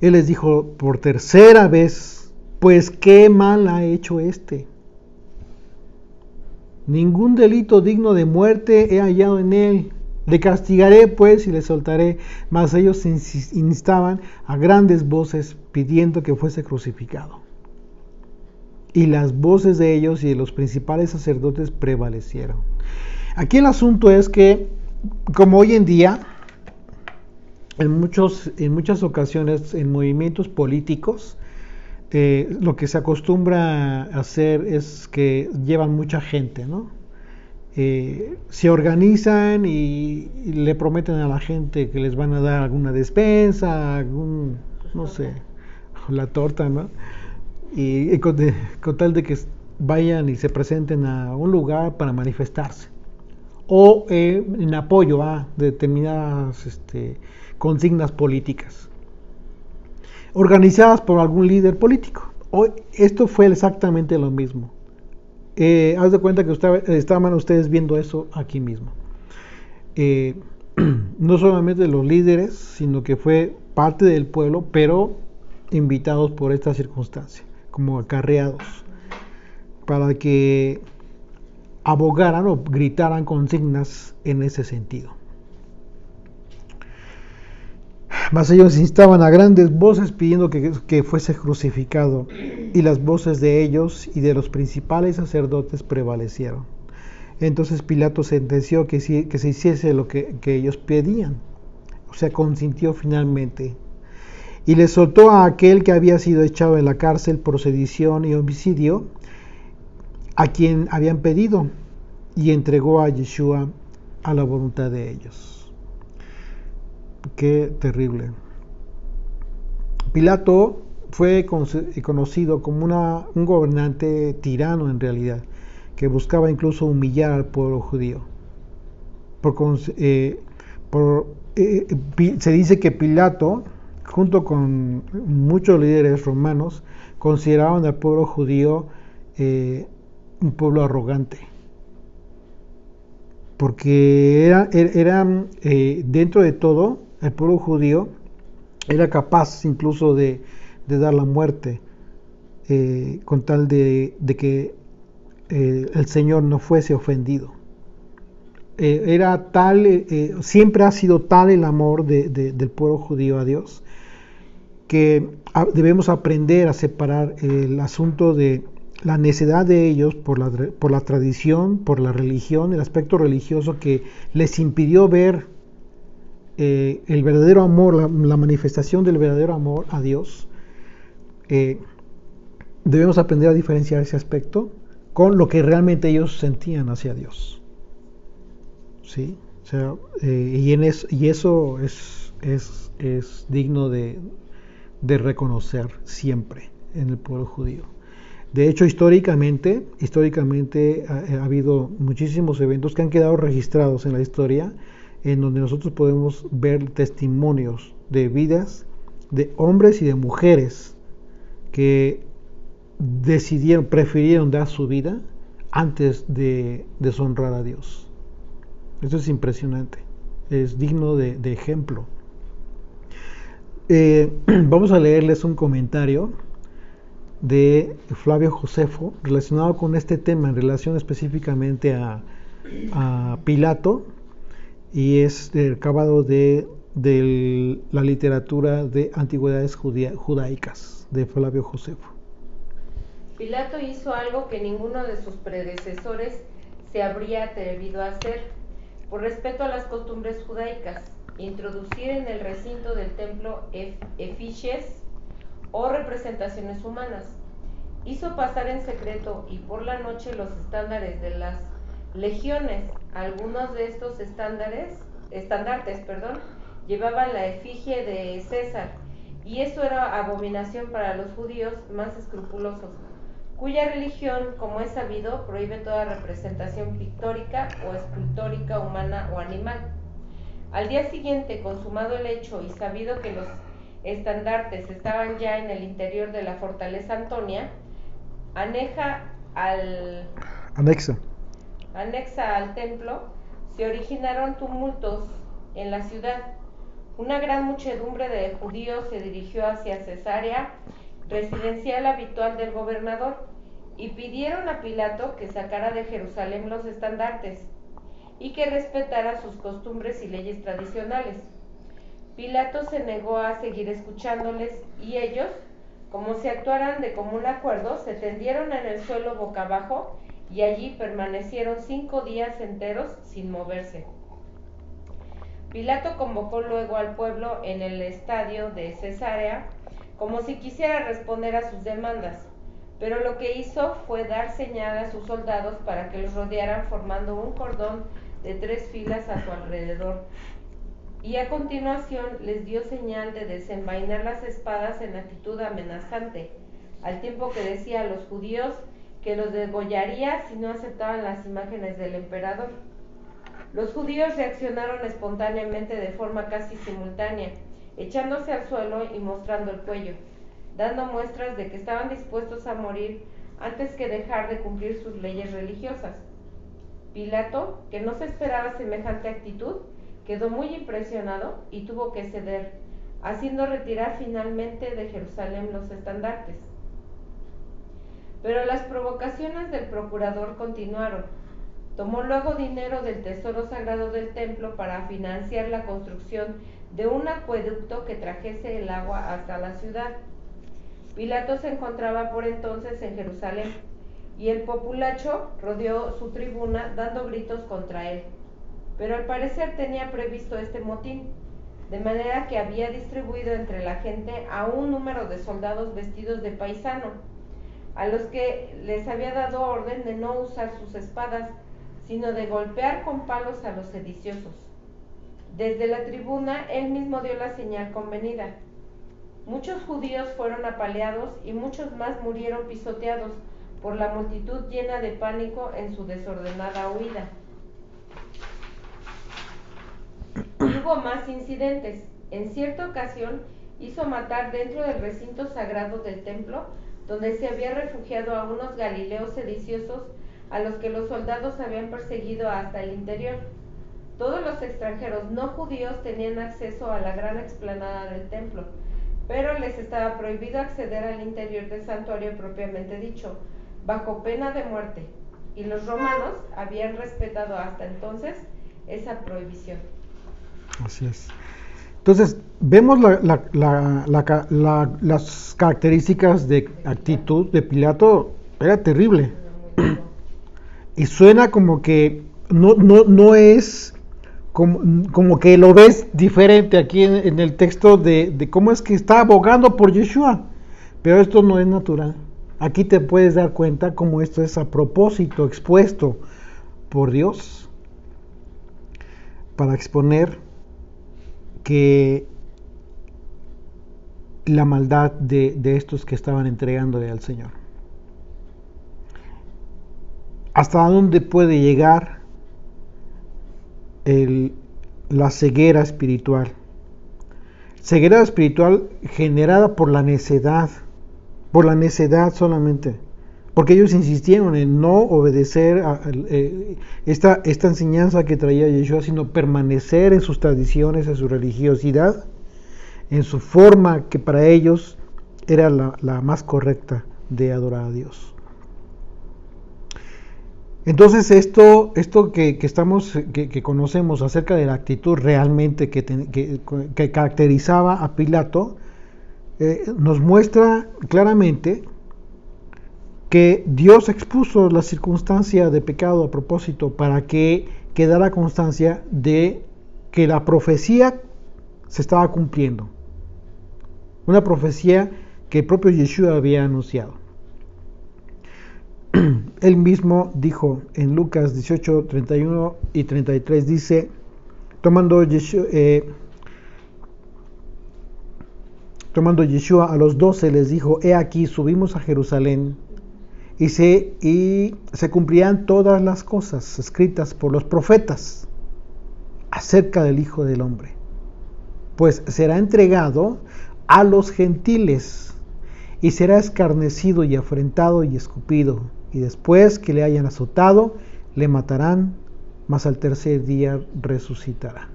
Él les dijo por tercera vez, pues qué mal ha hecho este. Ningún delito digno de muerte he hallado en él. Le castigaré pues y le soltaré. Mas ellos instaban a grandes voces pidiendo que fuese crucificado. Y las voces de ellos y de los principales sacerdotes prevalecieron. Aquí el asunto es que, como hoy en día, en muchas ocasiones en movimientos políticos, lo que se acostumbra a hacer es que llevan mucha gente, ¿no? Se organizan y le prometen a la gente que les van a dar alguna despensa, no sé, la torta, ¿no? Y con tal de que vayan y se presenten a un lugar para manifestarse. o en apoyo a determinadas consignas políticas, organizadas por algún líder político. Esto fue exactamente lo mismo. Haz de cuenta que estaban ustedes viendo eso aquí mismo. No solamente los líderes, sino que fue parte del pueblo, pero invitados por esta circunstancia, como acarreados, para que abogaran o gritaran consignas en ese sentido. Mas ellos instaban a grandes voces pidiendo que fuese crucificado, y las voces de ellos y de los principales sacerdotes prevalecieron. Entonces Pilato sentenció que se hiciese lo que ellos pedían, o sea, consintió finalmente, y le soltó a aquel que había sido echado en la cárcel por sedición y homicidio, a quien habían pedido, y entregó a Yeshua a la voluntad de ellos. Qué terrible. Pilato fue conocido como un gobernante tirano en realidad, que buscaba incluso humillar al pueblo judío. Se dice que Pilato, junto con muchos líderes romanos, consideraban al pueblo judío un pueblo arrogante, porque dentro de todo, el pueblo judío era capaz incluso de dar la muerte con tal de que el Señor no fuese ofendido. Era tal, siempre ha sido tal el amor del pueblo judío a Dios, que debemos aprender a separar el asunto de la necedad de ellos por la tradición, por la religión, el aspecto religioso que les impidió ver el verdadero amor, la manifestación del verdadero amor a Dios. Debemos aprender a diferenciar ese aspecto con lo que realmente ellos sentían hacia Dios. ¿Sí? O sea, y eso es digno de reconocer siempre en el pueblo judío. De hecho, históricamente ha habido muchísimos eventos que han quedado registrados en la historia, en donde nosotros podemos ver testimonios de vidas de hombres y de mujeres que prefirieron dar su vida antes de deshonrar a Dios. Eso es impresionante, es digno de ejemplo. Vamos a leerles un comentario de Flavio Josefo relacionado con este tema, en relación específicamente a Pilato, y es recabado de la literatura de antigüedades judaicas de Flavio Josefo. Pilato hizo algo que ninguno de sus predecesores se habría atrevido a hacer, por respeto a las costumbres judaicas: introducir en el recinto del templo efigies o representaciones humanas. Hizo pasar en secreto y por la noche los estándares de las legiones. Algunos de estos estandartes, llevaban la efigie de César, y eso era abominación para los judíos más escrupulosos, cuya religión, como es sabido, prohíbe toda representación pictórica o escultórica humana o animal. Al día siguiente, consumado el hecho y sabido que los estandartes estaban ya en el interior de la fortaleza Antonia, anexa al templo, se originaron tumultos en la ciudad. Una gran muchedumbre de judíos se dirigió hacia Cesarea, residencial habitual del gobernador, y pidieron a Pilato que sacara de Jerusalén los estandartes y que respetara sus costumbres y leyes tradicionales. Pilato se negó a seguir escuchándoles, y ellos, como si actuaran de común acuerdo, se tendieron en el suelo boca abajo y allí permanecieron 5 días enteros sin moverse. Pilato convocó luego al pueblo en el estadio de Cesarea, como si quisiera responder a sus demandas, pero lo que hizo fue dar señal a sus soldados para que los rodearan formando un cordón de 3 filas a su alrededor, y a continuación les dio señal de desenvainar las espadas en actitud amenazante, al tiempo que decía a los judíos que los degollaría si no aceptaban las imágenes del emperador. Los judíos reaccionaron espontáneamente de forma casi simultánea, echándose al suelo y mostrando el cuello, dando muestras de que estaban dispuestos a morir antes que dejar de cumplir sus leyes religiosas. Pilato, que no se esperaba semejante actitud, quedó muy impresionado y tuvo que ceder, haciendo retirar finalmente de Jerusalén los estandartes. Pero las provocaciones del procurador continuaron. Tomó luego dinero del tesoro sagrado del templo para financiar la construcción de un acueducto que trajese el agua hasta la ciudad. Pilato se encontraba por entonces en Jerusalén, y el populacho rodeó su tribuna dando gritos contra él. Pero al parecer tenía previsto este motín, de manera que había distribuido entre la gente a un número de soldados vestidos de paisano, a los que les había dado orden de no usar sus espadas, sino de golpear con palos a los sediciosos. Desde la tribuna él mismo dio la señal convenida. Muchos judíos fueron apaleados y muchos más murieron pisoteados por la multitud llena de pánico en su desordenada huida. Hubo más incidentes. En cierta ocasión hizo matar dentro del recinto sagrado del templo, donde se había refugiado a unos galileos sediciosos a los que los soldados habían perseguido hasta el interior. Todos los extranjeros no judíos tenían acceso a la gran explanada del templo, pero les estaba prohibido acceder al interior del santuario propiamente dicho, bajo pena de muerte, y los romanos habían respetado hasta entonces esa prohibición. Así es. Entonces, vemos las características de actitud de Pilato, era terrible. Y suena como que no es como que lo ves diferente aquí en el texto de cómo es que está abogando por Yeshua, pero esto no es natural. Aquí te puedes dar cuenta cómo esto es a propósito, expuesto por Dios para exponer que la maldad de estos que estaban entregándole al Señor. ¿Hasta dónde puede llegar la ceguera espiritual? Ceguera espiritual generada por la necedad solamente, porque ellos insistieron en no obedecer a esta enseñanza que traía Yeshua, sino permanecer en sus tradiciones, en su religiosidad, en su forma que para ellos era la más correcta de adorar a Dios. Entonces esto que conocemos acerca de la actitud realmente que caracterizaba a Pilato, nos muestra claramente que Dios expuso la circunstancia de pecado a propósito para que quedara constancia de que la profecía se estaba cumpliendo. Una profecía que el propio Yeshua había anunciado. Él mismo dijo en Lucas 18, 31 y 33, dice, tomando Yeshua a los 12 les dijo, he aquí, subimos a Jerusalén y se cumplirán todas las cosas escritas por los profetas acerca del Hijo del Hombre, pues será entregado a los gentiles y será escarnecido y afrentado y escupido, y después que le hayan azotado, le matarán, mas al tercer día resucitará.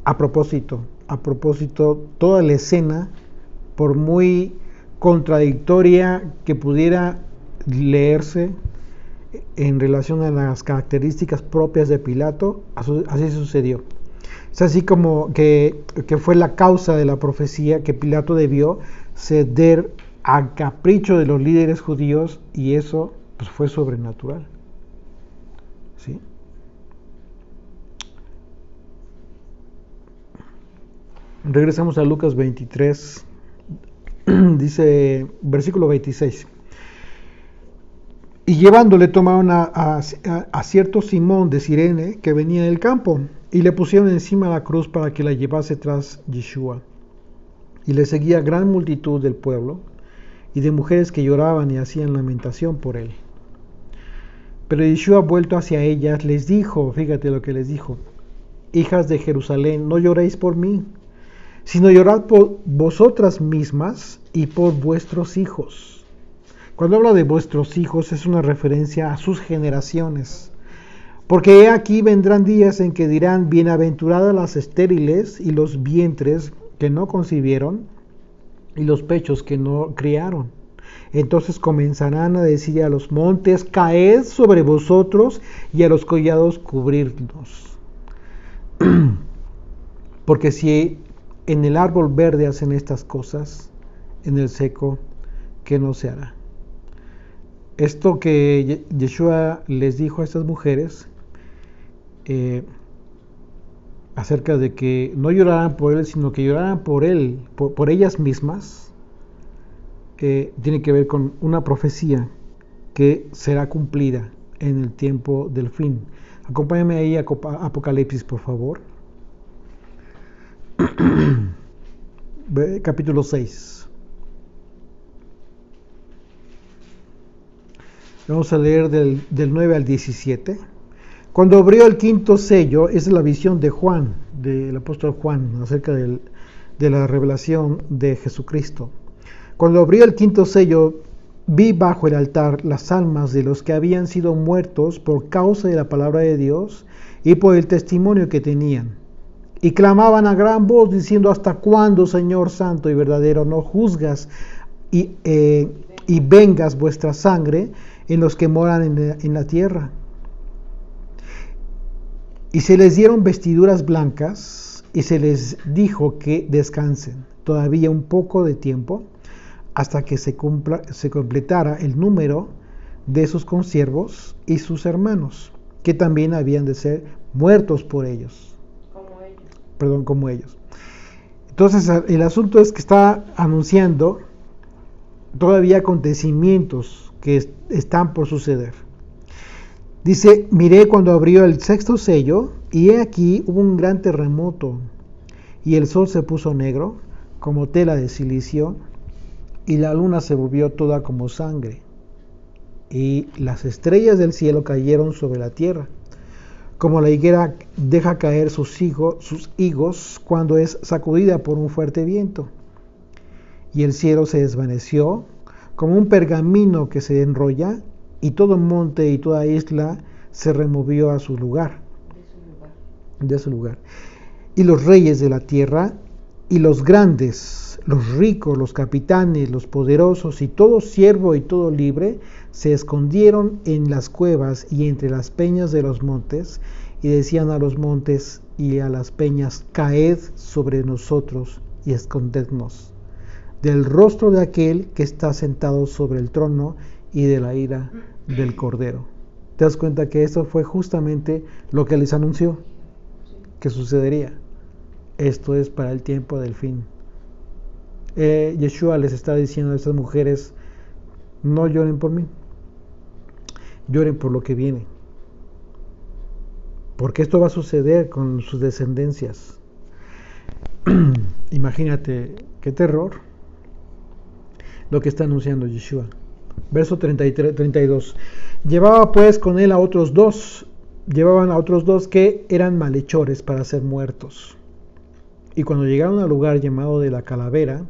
A propósito, toda la escena, por muy contradictoria que pudiera leerse en relación a las características propias de Pilato, así sucedió. Es así como que fue la causa de la profecía que Pilato debió ceder al capricho de los líderes judíos, y eso pues fue sobrenatural. ¿Sí? Regresamos a Lucas 23, dice versículo 26. Y llevándole tomaron a cierto Simón de Cirene que venía del campo, y le pusieron encima la cruz para que la llevase tras Yeshua. Y le seguía gran multitud del pueblo y de mujeres que lloraban y hacían lamentación por él. Pero Yeshua, vuelto hacia ellas, les dijo, fíjate lo que les dijo: hijas de Jerusalén, no lloréis por mí, sino llorad por vosotras mismas y por vuestros hijos. Cuando habla de vuestros hijos es una referencia a sus generaciones. Porque he aquí vendrán días en que dirán: bienaventuradas las estériles y los vientres que no concibieron y los pechos que no criaron. Entonces comenzarán a decir a los montes: caed sobre vosotros, y a los collados cubrirnos. Porque si en el árbol verde hacen estas cosas, en el seco, ¿qué no se hará? Esto que Yeshua les dijo a estas mujeres, acerca de que no lloraran por él, sino que lloraran por él, por ellas mismas, tiene que ver con una profecía que será cumplida en el tiempo del fin. Acompáñame ahí a Apocalipsis, por favor. Capítulo 6. Vamos a leer del 9 al 17. Cuando abrió el quinto sello, esa es la visión de Juan, del apóstol Juan, acerca de la revelación de Jesucristo. Cuando abrió el quinto sello, vi bajo el altar las almas de los que habían sido muertos por causa de la palabra de Dios y por el testimonio que tenían. Y clamaban a gran voz diciendo: ¿hasta cuándo, Señor santo y verdadero, no juzgas y vengas vuestra sangre en los que moran en la tierra? Y se les dieron vestiduras blancas y se les dijo que descansen todavía un poco de tiempo, hasta que se completara el número de sus consiervos y sus hermanos, que también habían de ser muertos por ellos. Como ellos. Entonces el asunto es que está anunciando todavía acontecimientos que están por suceder. Dice: miré cuando abrió el sexto sello, y he aquí hubo un gran terremoto, y el sol se puso negro como tela de silicio, y la luna se volvió toda como sangre, y las estrellas del cielo cayeron sobre la tierra, como la higuera deja caer sus higos cuando es sacudida por un fuerte viento. Y el cielo se desvaneció como un pergamino que se enrolla, y todo monte y toda isla se removió a su lugar. De su lugar. Y los reyes de la tierra, y los grandes, los ricos, los capitanes, los poderosos, y todo siervo y todo libre, se escondieron en las cuevas y entre las peñas de los montes, y decían a los montes y a las peñas: caed sobre nosotros y escondednos del rostro de aquel que está sentado sobre el trono y de la ira del Cordero. ¿Te das cuenta que eso fue justamente lo que les anunció que sucedería? Esto es para el tiempo del fin. Yeshua les está diciendo a estas mujeres: no lloren por mí, lloren por lo que viene, porque esto va a suceder con sus descendencias. Imagínate qué terror lo que está anunciando Yeshua. Verso 32. Llevaba pues con él a otros dos, llevaban a otros dos que eran malhechores para ser muertos. Y cuando llegaron al lugar llamado de la calavera,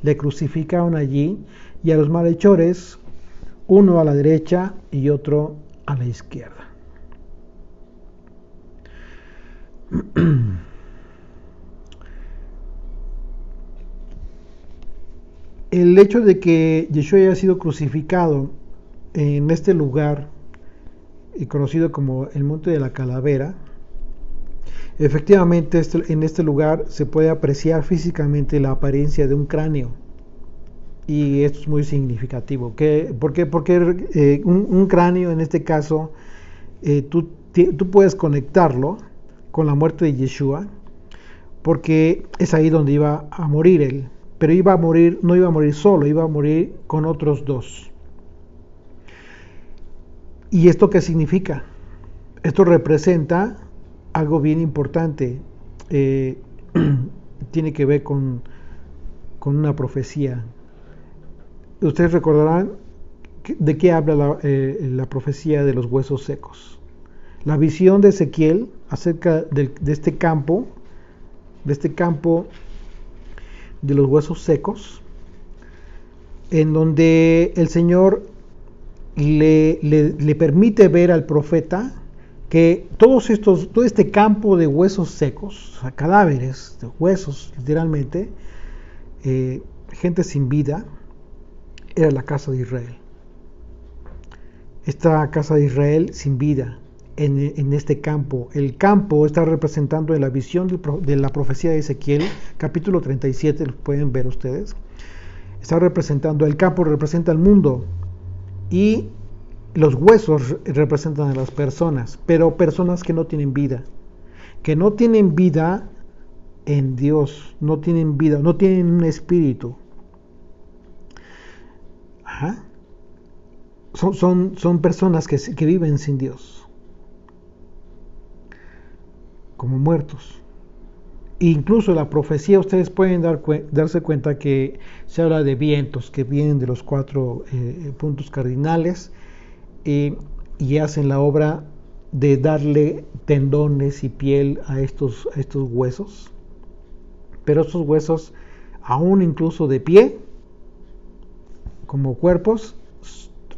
le crucificaron allí, y a los malhechores, uno a la derecha y otro a la izquierda. El hecho de que Yeshua haya sido crucificado en este lugar, conocido como el Monte de la Calavera, efectivamente en este lugar se puede apreciar físicamente la apariencia de un cráneo, y esto es muy significativo. ¿Por qué? Porque un cráneo, en este caso, tú puedes conectarlo con la muerte de Yeshua, porque es ahí donde iba a morir él. Pero no iba a morir solo, iba a morir con otros dos. ¿Y esto qué significa? Esto representa algo bien importante. Tiene que ver con una profecía. Ustedes recordarán ¿De qué habla la profecía de los huesos secos? La visión de Ezequiel acerca de este campo de los huesos secos, en donde el Señor le permite ver al profeta que todo este campo de huesos secos, o sea, cadáveres de huesos, literalmente, gente sin vida, era la casa de Israel. Esta casa de Israel sin vida en este campo. El campo está representando en la visión de la profecía de Ezequiel, capítulo 37, lo pueden ver ustedes. Está representando, el campo representa el mundo y los huesos representan a las personas, pero personas que no tienen vida en Dios, no tienen vida, no tienen un espíritu. Ajá. Son personas que viven sin Dios, como muertos. E incluso la profecía, ustedes pueden darse cuenta que se habla de vientos que vienen de los 4 puntos cardinales y hacen la obra de darle tendones y piel a estos huesos. Pero estos huesos, aún incluso de pie, como cuerpos,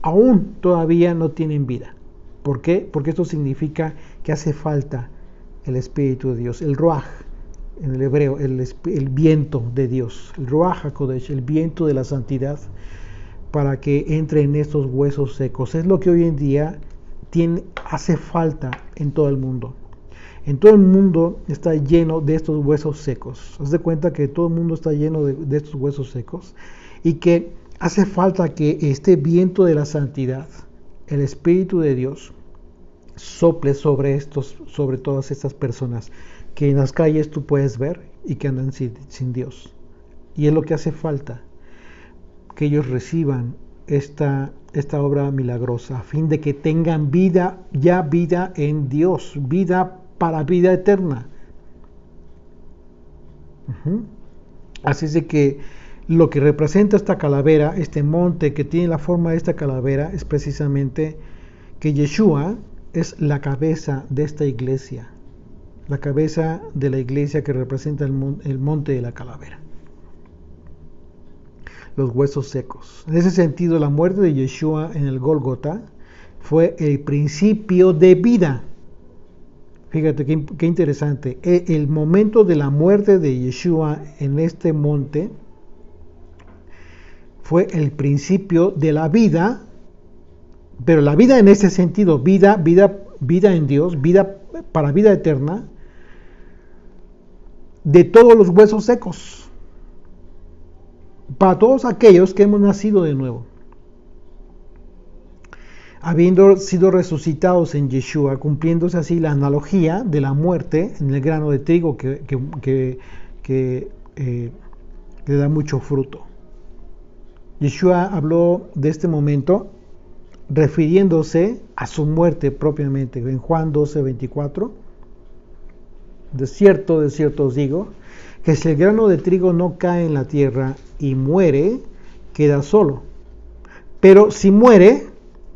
aún todavía no tienen vida. ¿Por qué? Porque esto significa que hace falta el Espíritu de Dios, el Ruach, en el hebreo, el viento de Dios, el Ruach HaKodesh, el viento de la santidad, para que entre en estos huesos secos. Es lo que hoy en día hace falta en todo el mundo. En todo el mundo está lleno de estos huesos secos. Haz de cuenta que todo el mundo está lleno de estos huesos secos y que hace falta que este viento de la santidad, el Espíritu de Dios, sople sobre todas estas personas que en las calles tú puedes ver y que andan sin Dios. Y es lo que hace falta, que ellos reciban esta obra milagrosa, a fin de que tengan vida en Dios, vida para vida eterna. Así es de que lo que representa esta calavera, este monte que tiene la forma de esta calavera, es precisamente que Yeshua es la cabeza de esta iglesia, la cabeza de la iglesia que representa el monte de la calavera, los huesos secos. En ese sentido, la muerte de Yeshua en el Gólgota fue el principio de vida. Fíjate qué interesante. El momento de la muerte de Yeshua en este monte fue el principio de la vida, pero la vida en ese sentido, vida en Dios, vida para vida eterna, de todos los huesos secos, para todos aquellos que hemos nacido de nuevo, habiendo sido resucitados en Yeshua, cumpliéndose así la analogía de la muerte en el grano de trigo que le da mucho fruto. Yeshua habló de este momento refiriéndose a su muerte propiamente. En Juan 12:24, de cierto os digo, que si el grano de trigo no cae en la tierra y muere, queda solo. Pero si muere,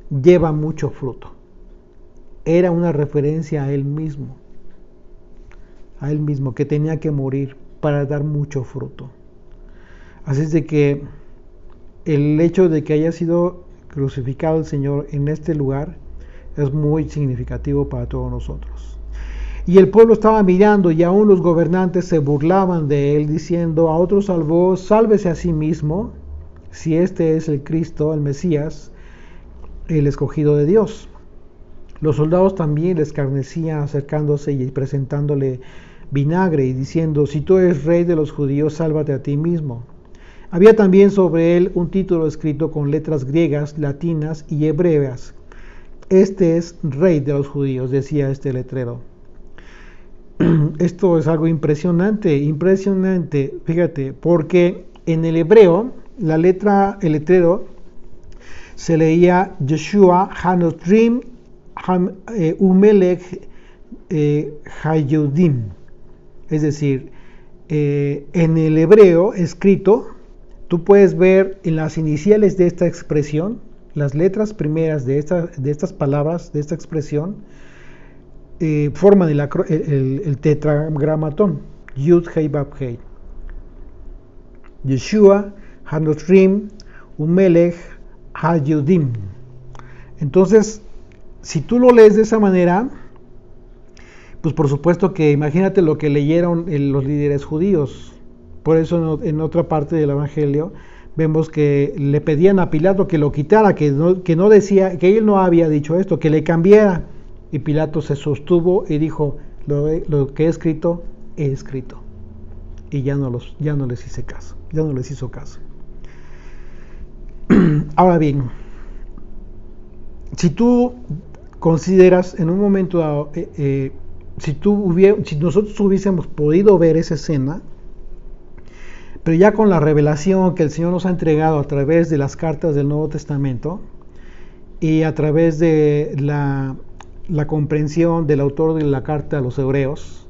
lleva mucho fruto. Era una referencia a él mismo, que tenía que morir para dar mucho fruto. Así es de que el hecho de que haya sido crucificado el Señor en este lugar es muy significativo para todos nosotros. Y el pueblo estaba mirando, y aún los gobernantes se burlaban de él, diciendo: a otro salvó, sálvese a sí mismo, si este es el Cristo, el Mesías, el escogido de Dios. Los soldados también le escarnecían, acercándose y presentándole vinagre y diciendo: si tú eres rey de los judíos, sálvate a ti mismo. Había también sobre él un título escrito con letras griegas, latinas y hebreas: este es rey de los judíos, decía este letrero. Esto es algo impresionante, fíjate, porque en el hebreo, el letrero se leía Yeshua Hanotrim Umelech Hayudim, es decir, en el hebreo escrito, tú puedes ver en las iniciales de esta expresión, las letras primeras de estas palabras, de esta expresión, forman el tetragramatón, Yud Hei Vav Hei. Yeshua, Hanotrim, Umelech, Hayudim. Entonces, si tú lo lees de esa manera, pues por supuesto que imagínate lo que leyeron los líderes judíos. Por eso en otra parte del Evangelio vemos que le pedían a Pilato que lo quitara, que no decía, que él no había dicho esto, que le cambiara. Y Pilato se sostuvo y dijo, lo que he escrito, Y ya no les hizo caso. Ahora bien, si tú consideras en un momento dado, si nosotros hubiésemos podido ver esa escena, pero ya con la revelación que el Señor nos ha entregado a través de las cartas del Nuevo Testamento y a través de la comprensión del autor de la carta a los Hebreos,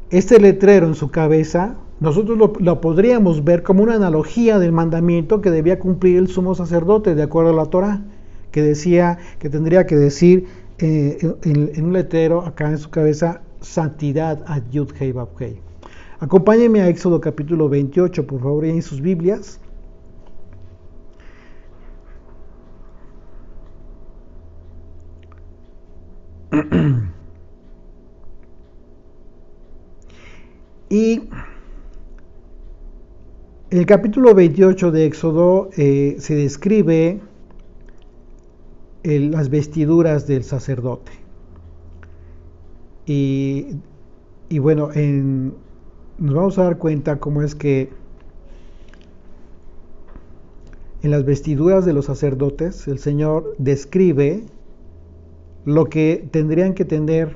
este letrero en su cabeza, nosotros lo podríamos ver como una analogía del mandamiento que debía cumplir el sumo sacerdote de acuerdo a la Torá, que decía que tendría que decir en un letrero acá en su cabeza, santidad a Yud Hei Vav Hei. Acompáñenme a Éxodo capítulo 28, por favor, en sus Biblias. Y en el capítulo 28 de Éxodo se describe las vestiduras del sacerdote. Y bueno, nos vamos a dar cuenta cómo es que en las vestiduras de los sacerdotes el Señor describe lo que tendrían que tener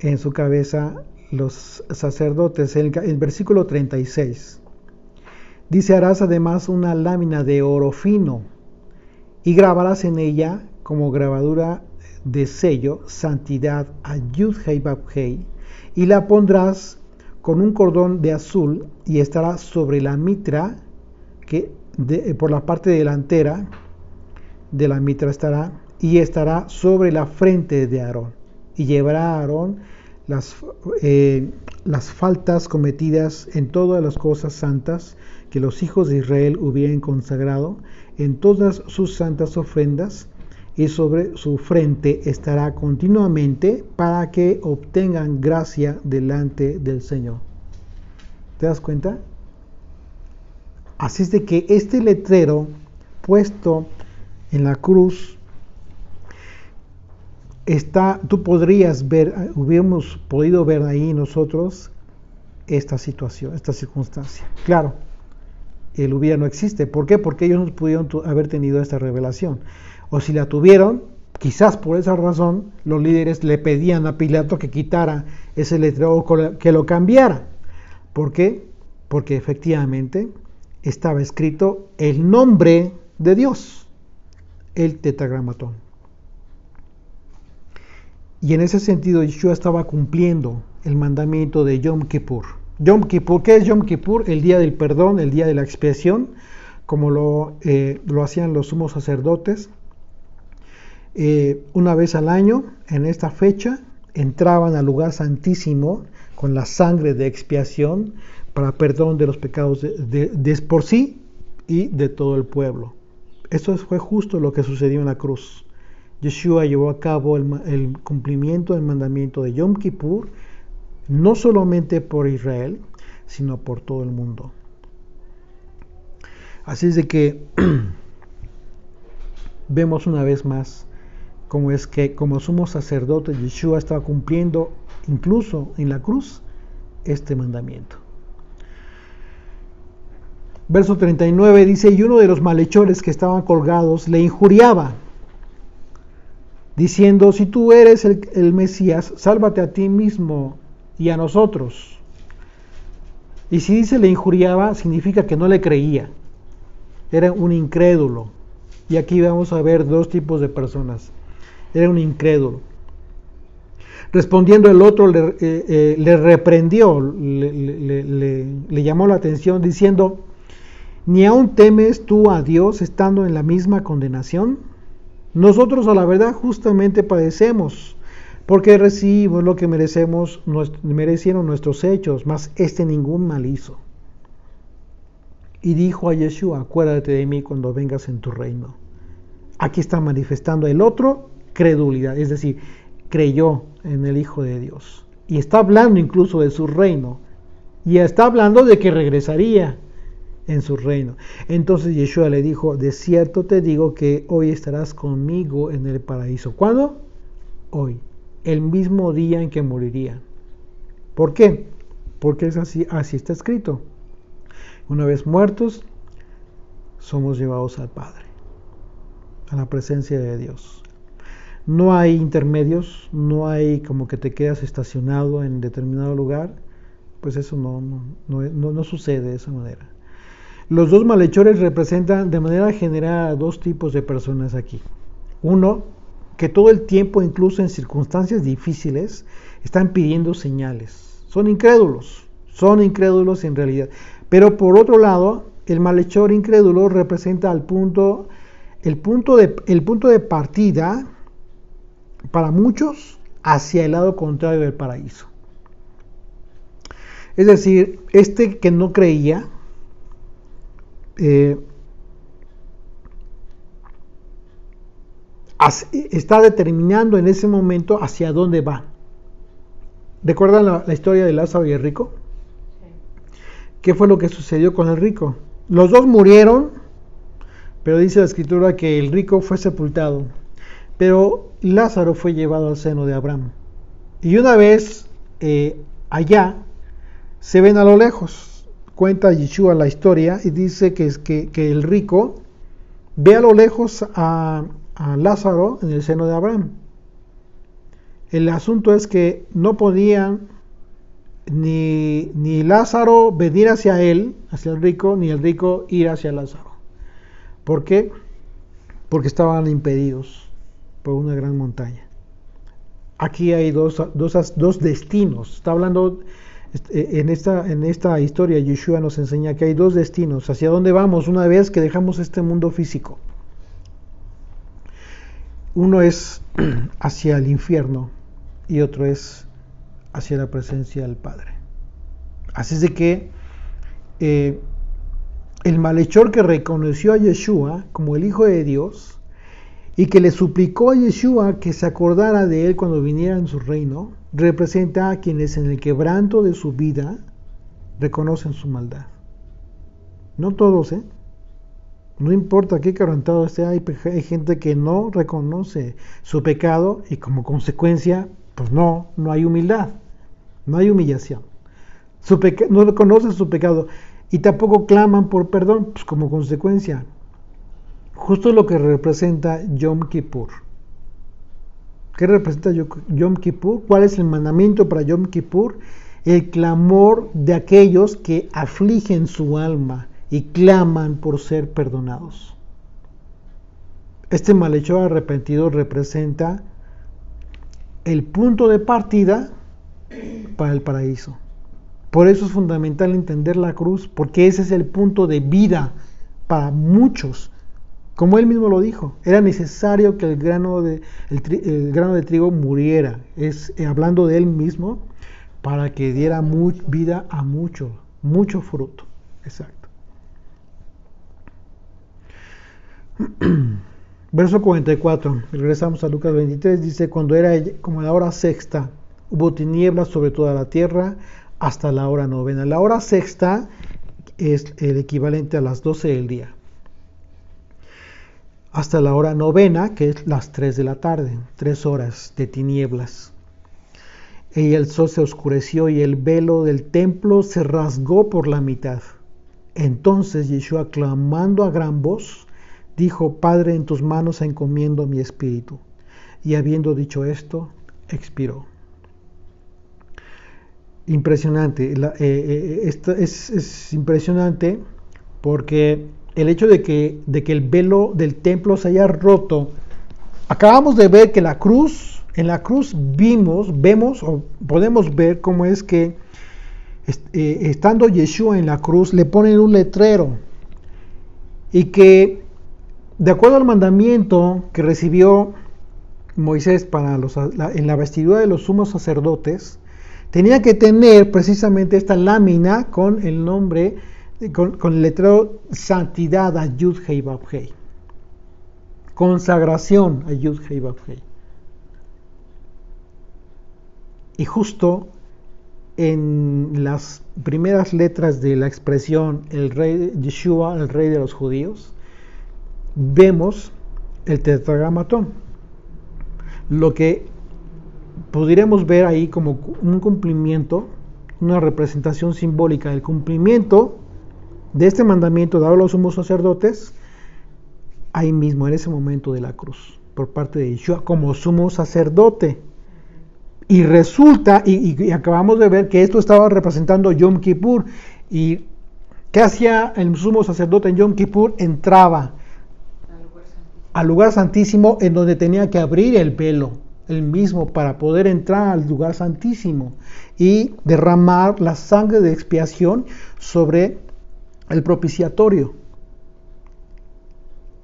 en su cabeza los sacerdotes. En el versículo 36 dice: harás además una lámina de oro fino y grabarás en ella como grabadura de sello santidad a Yud Hei Vav Hei, y la pondrás con un cordón de azul y estará sobre la mitra, por la parte delantera de la mitra estará sobre la frente de Aarón, y llevará a Aarón las faltas cometidas en todas las cosas santas que los hijos de Israel hubieran consagrado, en todas sus santas ofrendas, y sobre su frente estará continuamente para que obtengan gracia delante del Señor. ¿Te das cuenta? Así es de que este letrero puesto en la cruz tú podrías ver, hubiéramos podido ver ahí nosotros esta situación, esta circunstancia. Claro, el hubiera no existe. ¿Por qué? Porque ellos no pudieron haber tenido esta revelación. O si la tuvieron, quizás por esa razón, los líderes le pedían a Pilato que quitara ese letrero, que lo cambiara. ¿Por qué? Porque efectivamente estaba escrito el nombre de Dios, el tetragramatón. Y en ese sentido, Yeshua estaba cumpliendo el mandamiento de Yom Kippur. Yom Kippur, ¿qué es Yom Kippur? El día del perdón, el día de la expiación, como lo hacían los sumos sacerdotes. Una vez al año, en esta fecha, entraban al lugar santísimo con la sangre de expiación para perdón de los pecados de por sí y de todo el pueblo. Esto fue justo lo que sucedió en la cruz. Yeshua llevó a cabo el cumplimiento del mandamiento de Yom Kippur, no solamente por Israel, sino por todo el mundo. Así es de que vemos una vez más cómo es que como sumo sacerdote Yeshua estaba cumpliendo incluso en la cruz este mandamiento. Verso 39 dice: y uno de los malhechores que estaban colgados le injuriaba, diciendo: si tú eres el Mesías, sálvate a ti mismo y a nosotros. Y si dice le injuriaba, significa que no le creía, era un incrédulo. Y aquí vamos a ver dos tipos de personas. Era un incrédulo. Respondiendo el otro le reprendió, le llamó la atención diciendo: ¿Ni aún temes tú a Dios estando en la misma condenación? Nosotros a la verdad justamente padecemos, porque recibimos lo que merecieron nuestros hechos, mas ningún mal hizo. Y dijo a Yeshua, acuérdate de mí cuando vengas en tu reino. Aquí está manifestando el otro credulidad, es decir, creyó en el Hijo de Dios. Y está hablando incluso de su reino. Y está hablando de que regresaría en su reino. Entonces Yeshua le dijo, de cierto te digo que hoy estarás conmigo en el paraíso. ¿Cuándo? Hoy, el mismo día en que moriría. ¿Por qué? Porque es así está escrito. Una vez muertos, somos llevados al Padre, a la presencia de Dios. No hay intermedios, no hay como que te quedas estacionado en determinado lugar, pues eso no sucede de esa manera. Los dos malhechores representan de manera general a dos tipos de personas aquí. Uno, que todo el tiempo, incluso en circunstancias difíciles, están pidiendo señales. Son incrédulos en realidad. Pero por otro lado, el malhechor incrédulo representa el punto de partida para muchos hacia el lado contrario del paraíso. Es decir, este que no creía está determinando en ese momento hacia dónde va. ¿Recuerdan la historia de Lázaro y el rico? ¿Qué fue lo que sucedió con el rico? Los dos murieron, pero dice la escritura que el rico fue sepultado, pero Lázaro fue llevado al seno de Abraham. Y una vez allá, se ven a lo lejos, cuenta Yeshua la historia y dice que el rico ve a lo lejos a Lázaro en el seno de Abraham. El asunto es que no podían ni Lázaro venir hacia él, hacia el rico, ni el rico ir hacia Lázaro. ¿Por qué? Porque estaban impedidos por una gran montaña. Aquí hay dos destinos. Está hablando en esta historia. Yeshua nos enseña que hay dos destinos. ¿Hacia dónde vamos una vez que dejamos este mundo físico? Uno es hacia el infierno y otro es hacia la presencia del Padre. Así es de que el malhechor que reconoció a Yeshua como el Hijo de Dios y que le suplicó a Yeshua que se acordara de él cuando viniera en su reino, representa a quienes en el quebranto de su vida reconocen su maldad. No todos, no importa qué quebrantado esté, hay gente que no reconoce su pecado y como consecuencia, pues no hay humildad. No hay humillación. No reconocen su pecado y tampoco claman por perdón, pues como consecuencia. Justo lo que representa Yom Kippur. ¿Qué representa Yom Kippur? ¿Cuál es el mandamiento para Yom Kippur? El clamor de aquellos que afligen su alma y claman por ser perdonados. Este malhechor arrepentido representa el punto de partida para el paraíso. Por eso es fundamental entender la cruz, porque ese es el punto de vida para muchos. Como él mismo lo dijo, era necesario que el grano de trigo muriera, hablando de él mismo, para que diera vida a mucho fruto. Exacto. Verso 44, regresamos a Lucas 23, dice, cuando era como la hora sexta, hubo tinieblas sobre toda la tierra hasta la hora novena. La hora sexta es el equivalente a las 12 del día. Hasta la hora novena, que es las 3 de la tarde, 3 horas de tinieblas. Y el sol se oscureció y el velo del templo se rasgó por la mitad. Entonces Yeshua, clamando a gran voz, dijo, Padre, en tus manos encomiendo mi espíritu. Y habiendo dicho esto, expiró. Impresionante. Es impresionante porque el hecho de que el velo del templo se haya roto, acabamos de ver que en la cruz vemos o podemos ver cómo es que estando Yeshua en la cruz le ponen un letrero y que, de acuerdo al mandamiento que recibió Moisés en la vestidura de los sumos sacerdotes, tenía que tener precisamente esta lámina con el nombre, con el letrero santidad a Yud Hei Vav Hei, consagración a Yud Hei Vav Hei. Y justo en las primeras letras de la expresión el rey Yeshua, el rey de los judíos, vemos el tetragramatón, lo que pudiéramos ver ahí como un cumplimiento, una representación simbólica del cumplimiento de este mandamiento dado a los sumos sacerdotes ahí mismo, en ese momento de la cruz, por parte de Yeshua como sumo sacerdote. Y resulta, y acabamos de ver que esto estaba representando Yom Kippur. ¿Y qué hacía el sumo sacerdote en Yom Kippur? Entraba al lugar santísimo, en donde tenía que abrir el velo, el mismo, para poder entrar al lugar santísimo y derramar la sangre de expiación sobre el propiciatorio.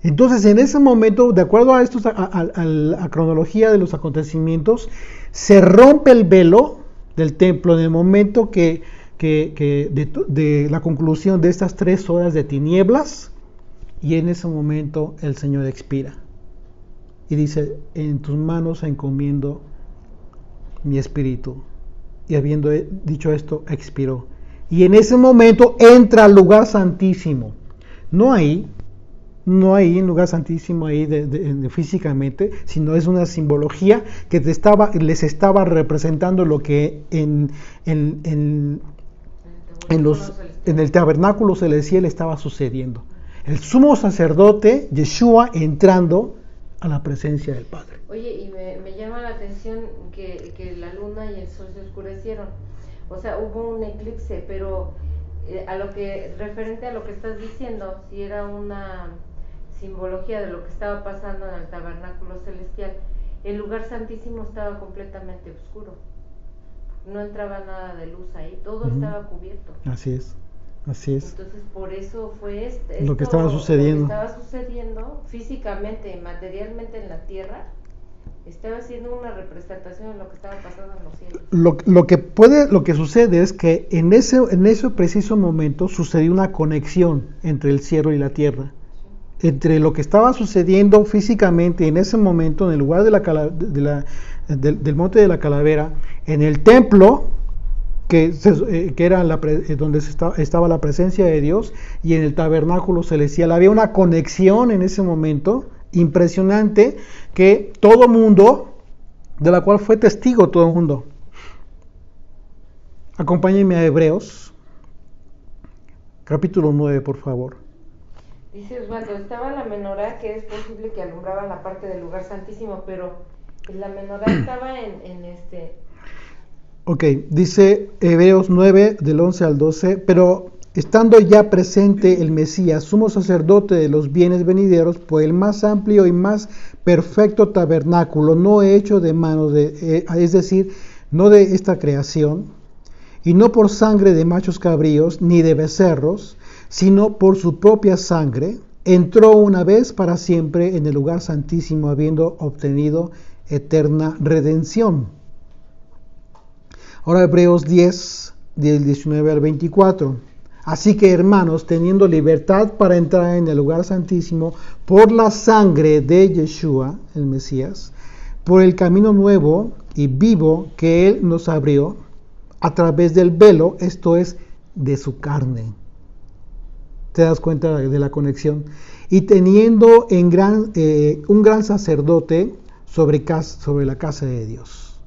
Entonces, en ese momento, de acuerdo a la cronología de los acontecimientos, se rompe el velo del templo en el momento de la conclusión de estas 3 horas de tinieblas, y en ese momento el Señor expira. Y dice, en tus manos encomiendo mi espíritu. Y habiendo dicho esto, expiró. Y en ese momento entra al lugar santísimo. No ahí en lugar santísimo ahí físicamente, sino es una simbología que les estaba representando lo que en el tabernáculo celestial estaba sucediendo. El sumo sacerdote, Yeshua, entrando a la presencia del Padre. Oye, y me llama la atención que la luna y el sol se oscurecieron. O sea, hubo un eclipse, pero referente a lo que estás diciendo, si era una simbología de lo que estaba pasando en el tabernáculo celestial, el lugar santísimo estaba completamente oscuro, no entraba nada de luz ahí, todo estaba cubierto. Así es. Entonces por eso fue lo que estaba sucediendo. Lo que estaba sucediendo físicamente, materialmente en la tierra, estaba haciendo una representación de lo que estaba pasando en los cielos. Lo que sucede es que en ese preciso momento sucedió una conexión entre el cielo y la tierra. Entre lo que estaba sucediendo físicamente en ese momento en el lugar del monte de la calavera, en el templo que era donde estaba la presencia de Dios, y en el tabernáculo celestial había una conexión en ese momento impresionante, que todo mundo, de la cual fue testigo todo el mundo. Acompáñenme a Hebreos capítulo 9, por favor. Dice Osvaldo, estaba la menorá, que es posible que alumbraba la parte del lugar santísimo, pero la menorá estaba en Ok, dice Hebreos 9, del 11 al 12, pero estando ya presente el Mesías, sumo sacerdote de los bienes venideros, por el más amplio y más perfecto tabernáculo, no hecho de manos, es decir, no de esta creación, y no por sangre de machos cabríos, ni de becerros, sino por su propia sangre, entró una vez para siempre en el lugar santísimo, habiendo obtenido eterna redención. Ahora Hebreos 10, del 19 al 24. Así que, hermanos, teniendo libertad para entrar en el lugar santísimo por la sangre de Yeshua, el Mesías, por el camino nuevo y vivo que Él nos abrió, a través del velo, esto es, de su carne. ¿Te das cuenta de la conexión? Y teniendo un gran sacerdote sobre la casa de Dios.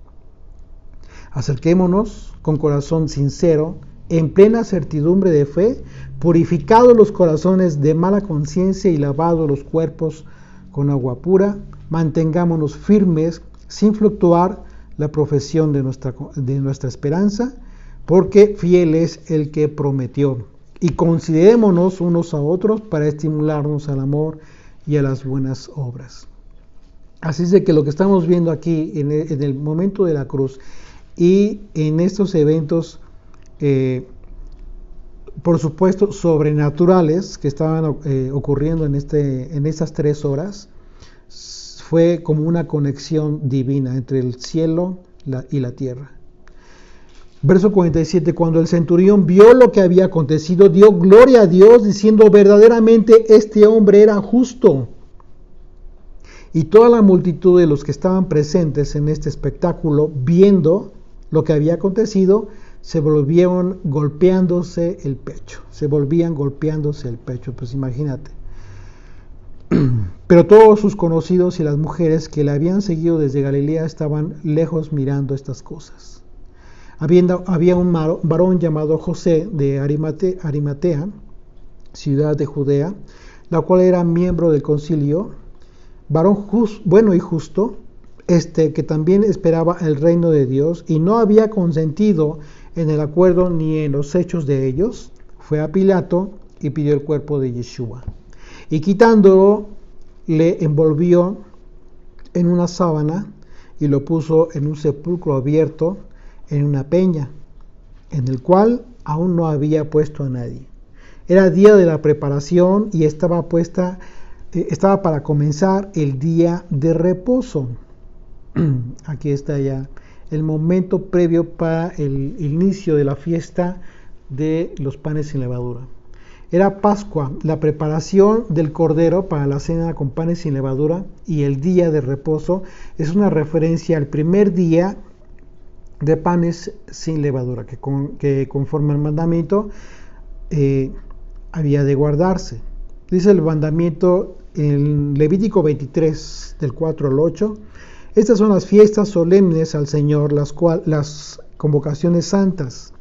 Acerquémonos con corazón sincero, en plena certidumbre de fe, purificados los corazones de mala conciencia y lavados los cuerpos con agua pura, mantengámonos firmes sin fluctuar la profesión de nuestra esperanza, porque fiel es el que prometió. Y considerémonos unos a otros para estimularnos al amor y a las buenas obras. Así es de que lo que estamos viendo aquí en el momento de la cruz y en estos eventos por supuesto, sobrenaturales que estaban ocurriendo en estas 3 horas. Fue como una conexión divina entre el cielo y la tierra. Verso 47, cuando el centurión vio lo que había acontecido, dio gloria a Dios, diciendo, verdaderamente este hombre era justo. Y toda la multitud de los que estaban presentes en este espectáculo, viendo lo que había acontecido, se volvieron golpeándose el pecho. Pues imagínate. Pero todos sus conocidos y las mujeres que le habían seguido desde Galilea estaban lejos mirando estas cosas. Había un varón llamado José de Arimatea, ciudad de Judea, la cual era miembro del concilio, varón bueno y justo, que también esperaba el reino de Dios y no había consentido en el acuerdo ni en los hechos de ellos. Fue a Pilato y pidió el cuerpo de Yeshua. Y quitándolo, le envolvió en una sábana y lo puso en un sepulcro abierto en una peña, en el cual aún no había puesto a nadie. Era día de la preparación y estaba para comenzar el día de reposo. Aquí está ya el momento previo para el inicio de la fiesta de los panes sin levadura. Era Pascua, la preparación del cordero para la cena con panes sin levadura, y el día de reposo es una referencia al primer día de panes sin levadura, que conforme al mandamiento había de guardarse. Dice el mandamiento en Levítico 23, del 4 al 8, estas son las fiestas solemnes al Señor, las convocaciones santas,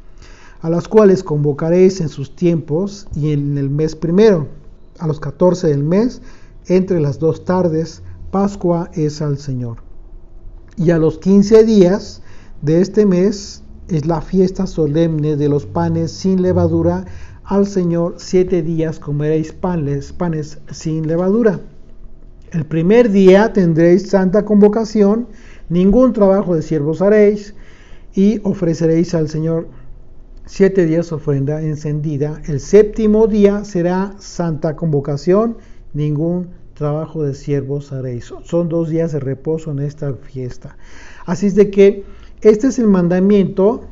a las cuales convocaréis en sus tiempos y en el mes primero, a los 14 del mes, entre las 2 tardes, Pascua es al Señor. Y a los 15 días de este mes es la fiesta solemne de los panes sin levadura al Señor. 7 días comeréis panes sin levadura. El primer día tendréis santa convocación, ningún trabajo de siervos haréis, y ofreceréis al Señor 7 días ofrenda encendida. El 7º día será santa convocación, ningún trabajo de siervos haréis. Son 2 días de reposo en esta fiesta. Así es de que este es el mandamiento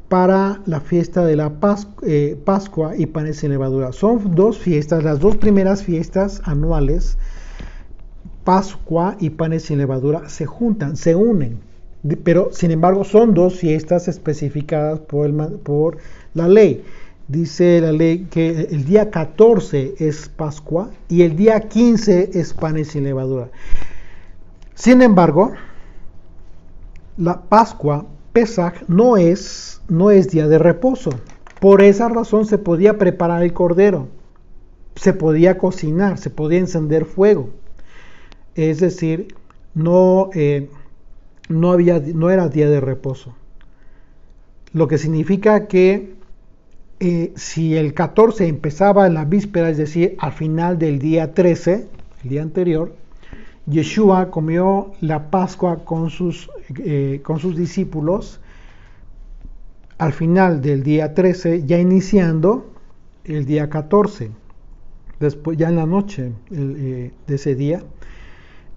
para la fiesta de la Pascua y panes sin levadura. Son 2 fiestas, las 2 primeras fiestas anuales, Pascua y panes sin levadura, se juntan, se unen. Pero sin embargo son 2 fiestas especificadas por la ley. Dice la ley que el día 14 es Pascua y el día 15 es panes sin levadura. Sin embargo, la Pascua, Pesaj, no es día de reposo. Por esa razón se podía preparar el cordero, se podía cocinar, se podía encender fuego. Es decir, no era día de reposo. Lo que significa que si el 14 empezaba en la víspera, es decir, al final del día 13, el día anterior, Yeshua comió la Pascua con sus discípulos al final del día 13, ya iniciando el día 14, después ya en la noche de ese día.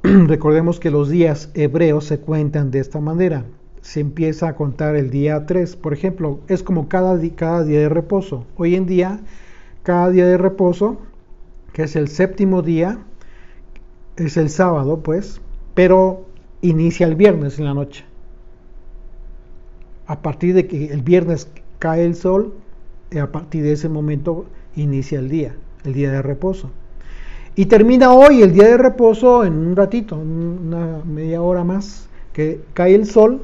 Recordemos que los días hebreos se cuentan de esta manera. Se empieza a contar el día 3, por ejemplo, es como cada día de reposo. Hoy en día, cada día de reposo, que es el 7º día, es el sábado, pues, pero inicia el viernes en la noche. A partir de que el viernes cae el sol, a partir de ese momento inicia el día de reposo. Y termina hoy el día de reposo en un ratito, una media hora más, que cae el sol,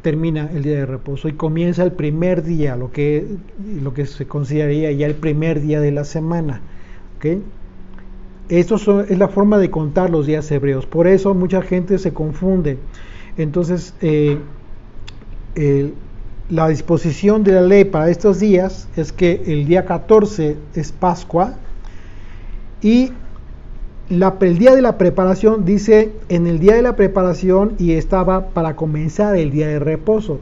termina el día de reposo y comienza el primer día, lo que se consideraría ya el primer día de la semana. ¿Okay? Esto es la forma de contar los días hebreos, por eso mucha gente se confunde. Entonces, la disposición de la ley para estos días es que el día 14 es Pascua, y el día de la preparación, dice en el día de la preparación, y estaba para comenzar el día de reposo.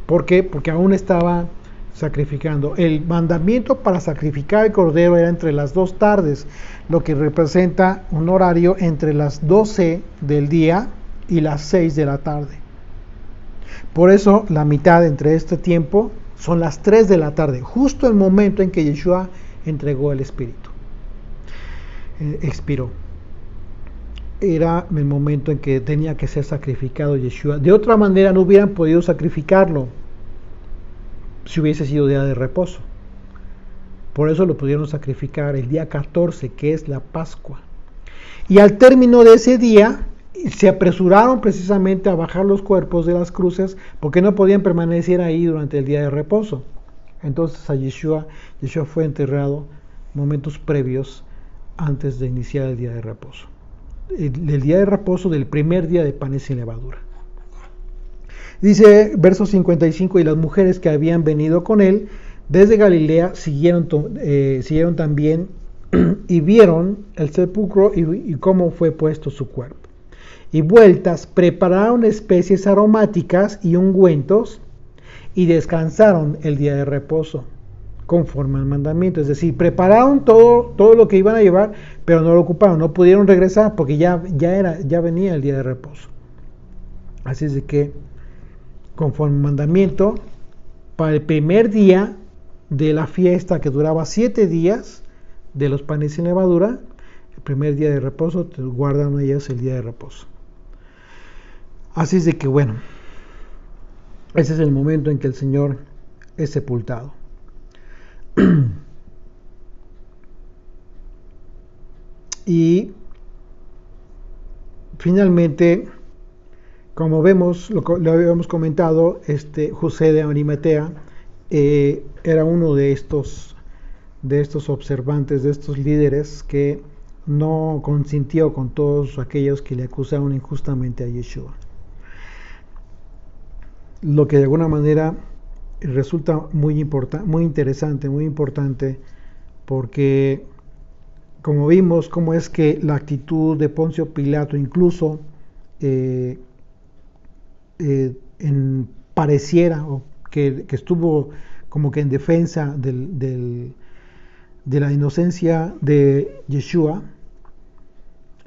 ¿Por qué? Porque aún estaba sacrificando. El mandamiento para sacrificar el cordero era entre las 2 tardes, lo que representa un horario entre las 12 del día y las 6 de la tarde. Por eso la mitad entre este tiempo son las 3 de la tarde, justo el momento en que Yeshua entregó el Espíritu. Expiró. Era el momento en que tenía que ser sacrificado Yeshua. De otra manera no hubieran podido sacrificarlo si hubiese sido día de reposo. Por eso lo pudieron sacrificar el día 14, que es la Pascua. Y al término de ese día se apresuraron precisamente a bajar los cuerpos de las cruces porque no podían permanecer ahí durante el día de reposo. Entonces a Yeshua fue enterrado momentos previos antes de iniciar el día de reposo. El día de reposo del primer día de panes sin levadura. Dice verso 55, y las mujeres que habían venido con él desde Galilea siguieron también y vieron el sepulcro y cómo fue puesto su cuerpo. Y vueltas prepararon especies aromáticas y ungüentos y descansaron el día de reposo conforme al mandamiento. Es decir, prepararon todo lo que iban a llevar, pero no lo ocuparon, no pudieron regresar porque ya venía el día de reposo. Así es de que conforme al mandamiento, para el primer día de la fiesta que duraba 7 días de los panes sin levadura, el primer día de reposo, guardan ellos el día de reposo. Así es de que bueno, ese es el momento en que el Señor es sepultado. Y finalmente, como vemos, lo habíamos comentado, José de Arimatea era uno de estos observantes, de estos líderes que no consintió con todos aquellos que le acusaron injustamente a Yeshua. Lo que de alguna manera resulta muy interesante, muy importante, porque como vimos cómo es que la actitud de Poncio Pilato incluso pareciera que estuvo como que en defensa de la inocencia de Yeshua,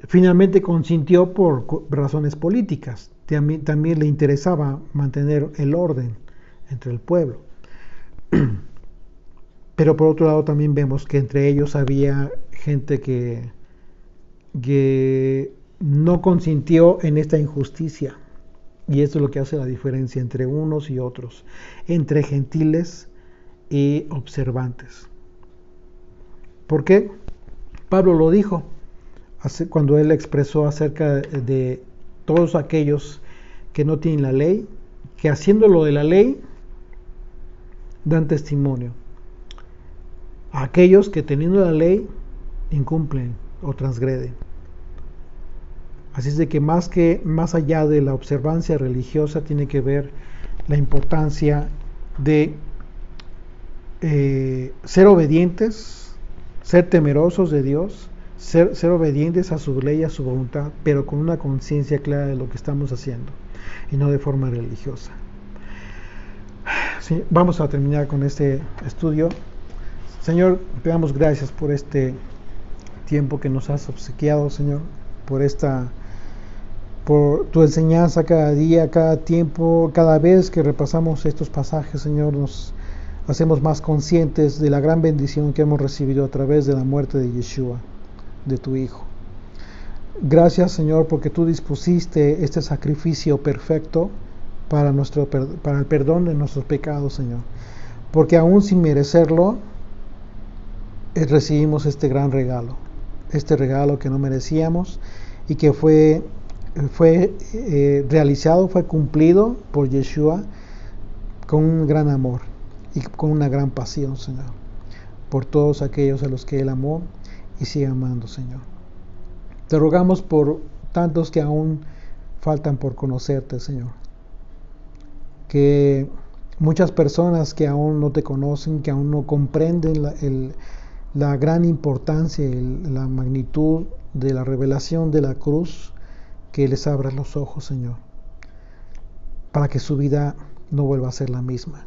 finalmente consintió por razones políticas. También le interesaba mantener el orden entre el pueblo. Pero por otro lado también vemos que entre ellos había gente que no consintió en esta injusticia. Y eso es lo que hace la diferencia entre unos y otros, entre gentiles y observantes. ¿Por qué? Pablo lo dijo cuando él expresó acerca de todos aquellos que no tienen la ley, que haciéndolo de la ley dan testimonio. A aquellos que teniendo la ley incumplen o transgreden. Así es de que más allá de la observancia religiosa tiene que ver la importancia de ser obedientes, ser temerosos de Dios, ser obedientes a su ley, a su voluntad, pero con una conciencia clara de lo que estamos haciendo y no de forma religiosa. Sí, vamos a terminar con este estudio. Señor, te damos gracias por este tiempo que nos has obsequiado, Señor, por tu enseñanza cada día, cada tiempo, cada vez que repasamos estos pasajes, Señor, nos hacemos más conscientes de la gran bendición que hemos recibido a través de la muerte de Yeshua, de tu Hijo. Gracias, Señor, porque tú dispusiste este sacrificio perfecto para el perdón de nuestros pecados, Señor. Porque aún sin merecerlo, recibimos este gran regalo, este regalo que no merecíamos y que fue realizado, fue cumplido por Yeshua con un gran amor y con una gran pasión, Señor, por todos aquellos a los que Él amó y sigue amando, Señor. Te rogamos por tantos que aún faltan por conocerte, Señor, que muchas personas que aún no te conocen, que aún no comprenden la gran importancia y la magnitud de la revelación de la cruz, que les abras los ojos, Señor, para que su vida no vuelva a ser la misma.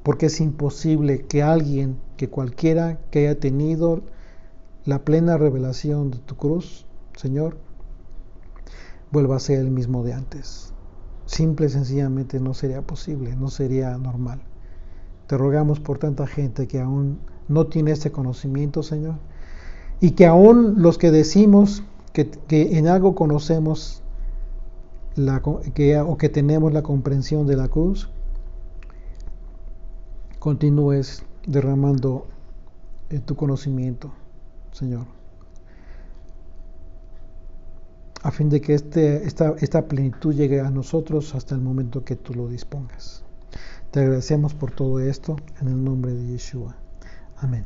porque es imposible que alguien, que cualquiera que haya tenido la plena revelación de tu cruz, Señor, vuelva a ser el mismo de antes. Simple y sencillamente no sería posible, no sería normal. Te rogamos por tanta gente que aún no tiene este conocimiento, Señor, y que aún los que decimos que en algo conocemos o que tenemos la comprensión de la cruz, continúes derramando tu conocimiento, Señor, a fin de que esta plenitud llegue a nosotros hasta el momento que tú lo dispongas. Te agradecemos por todo esto en el nombre de Yeshua. Amén.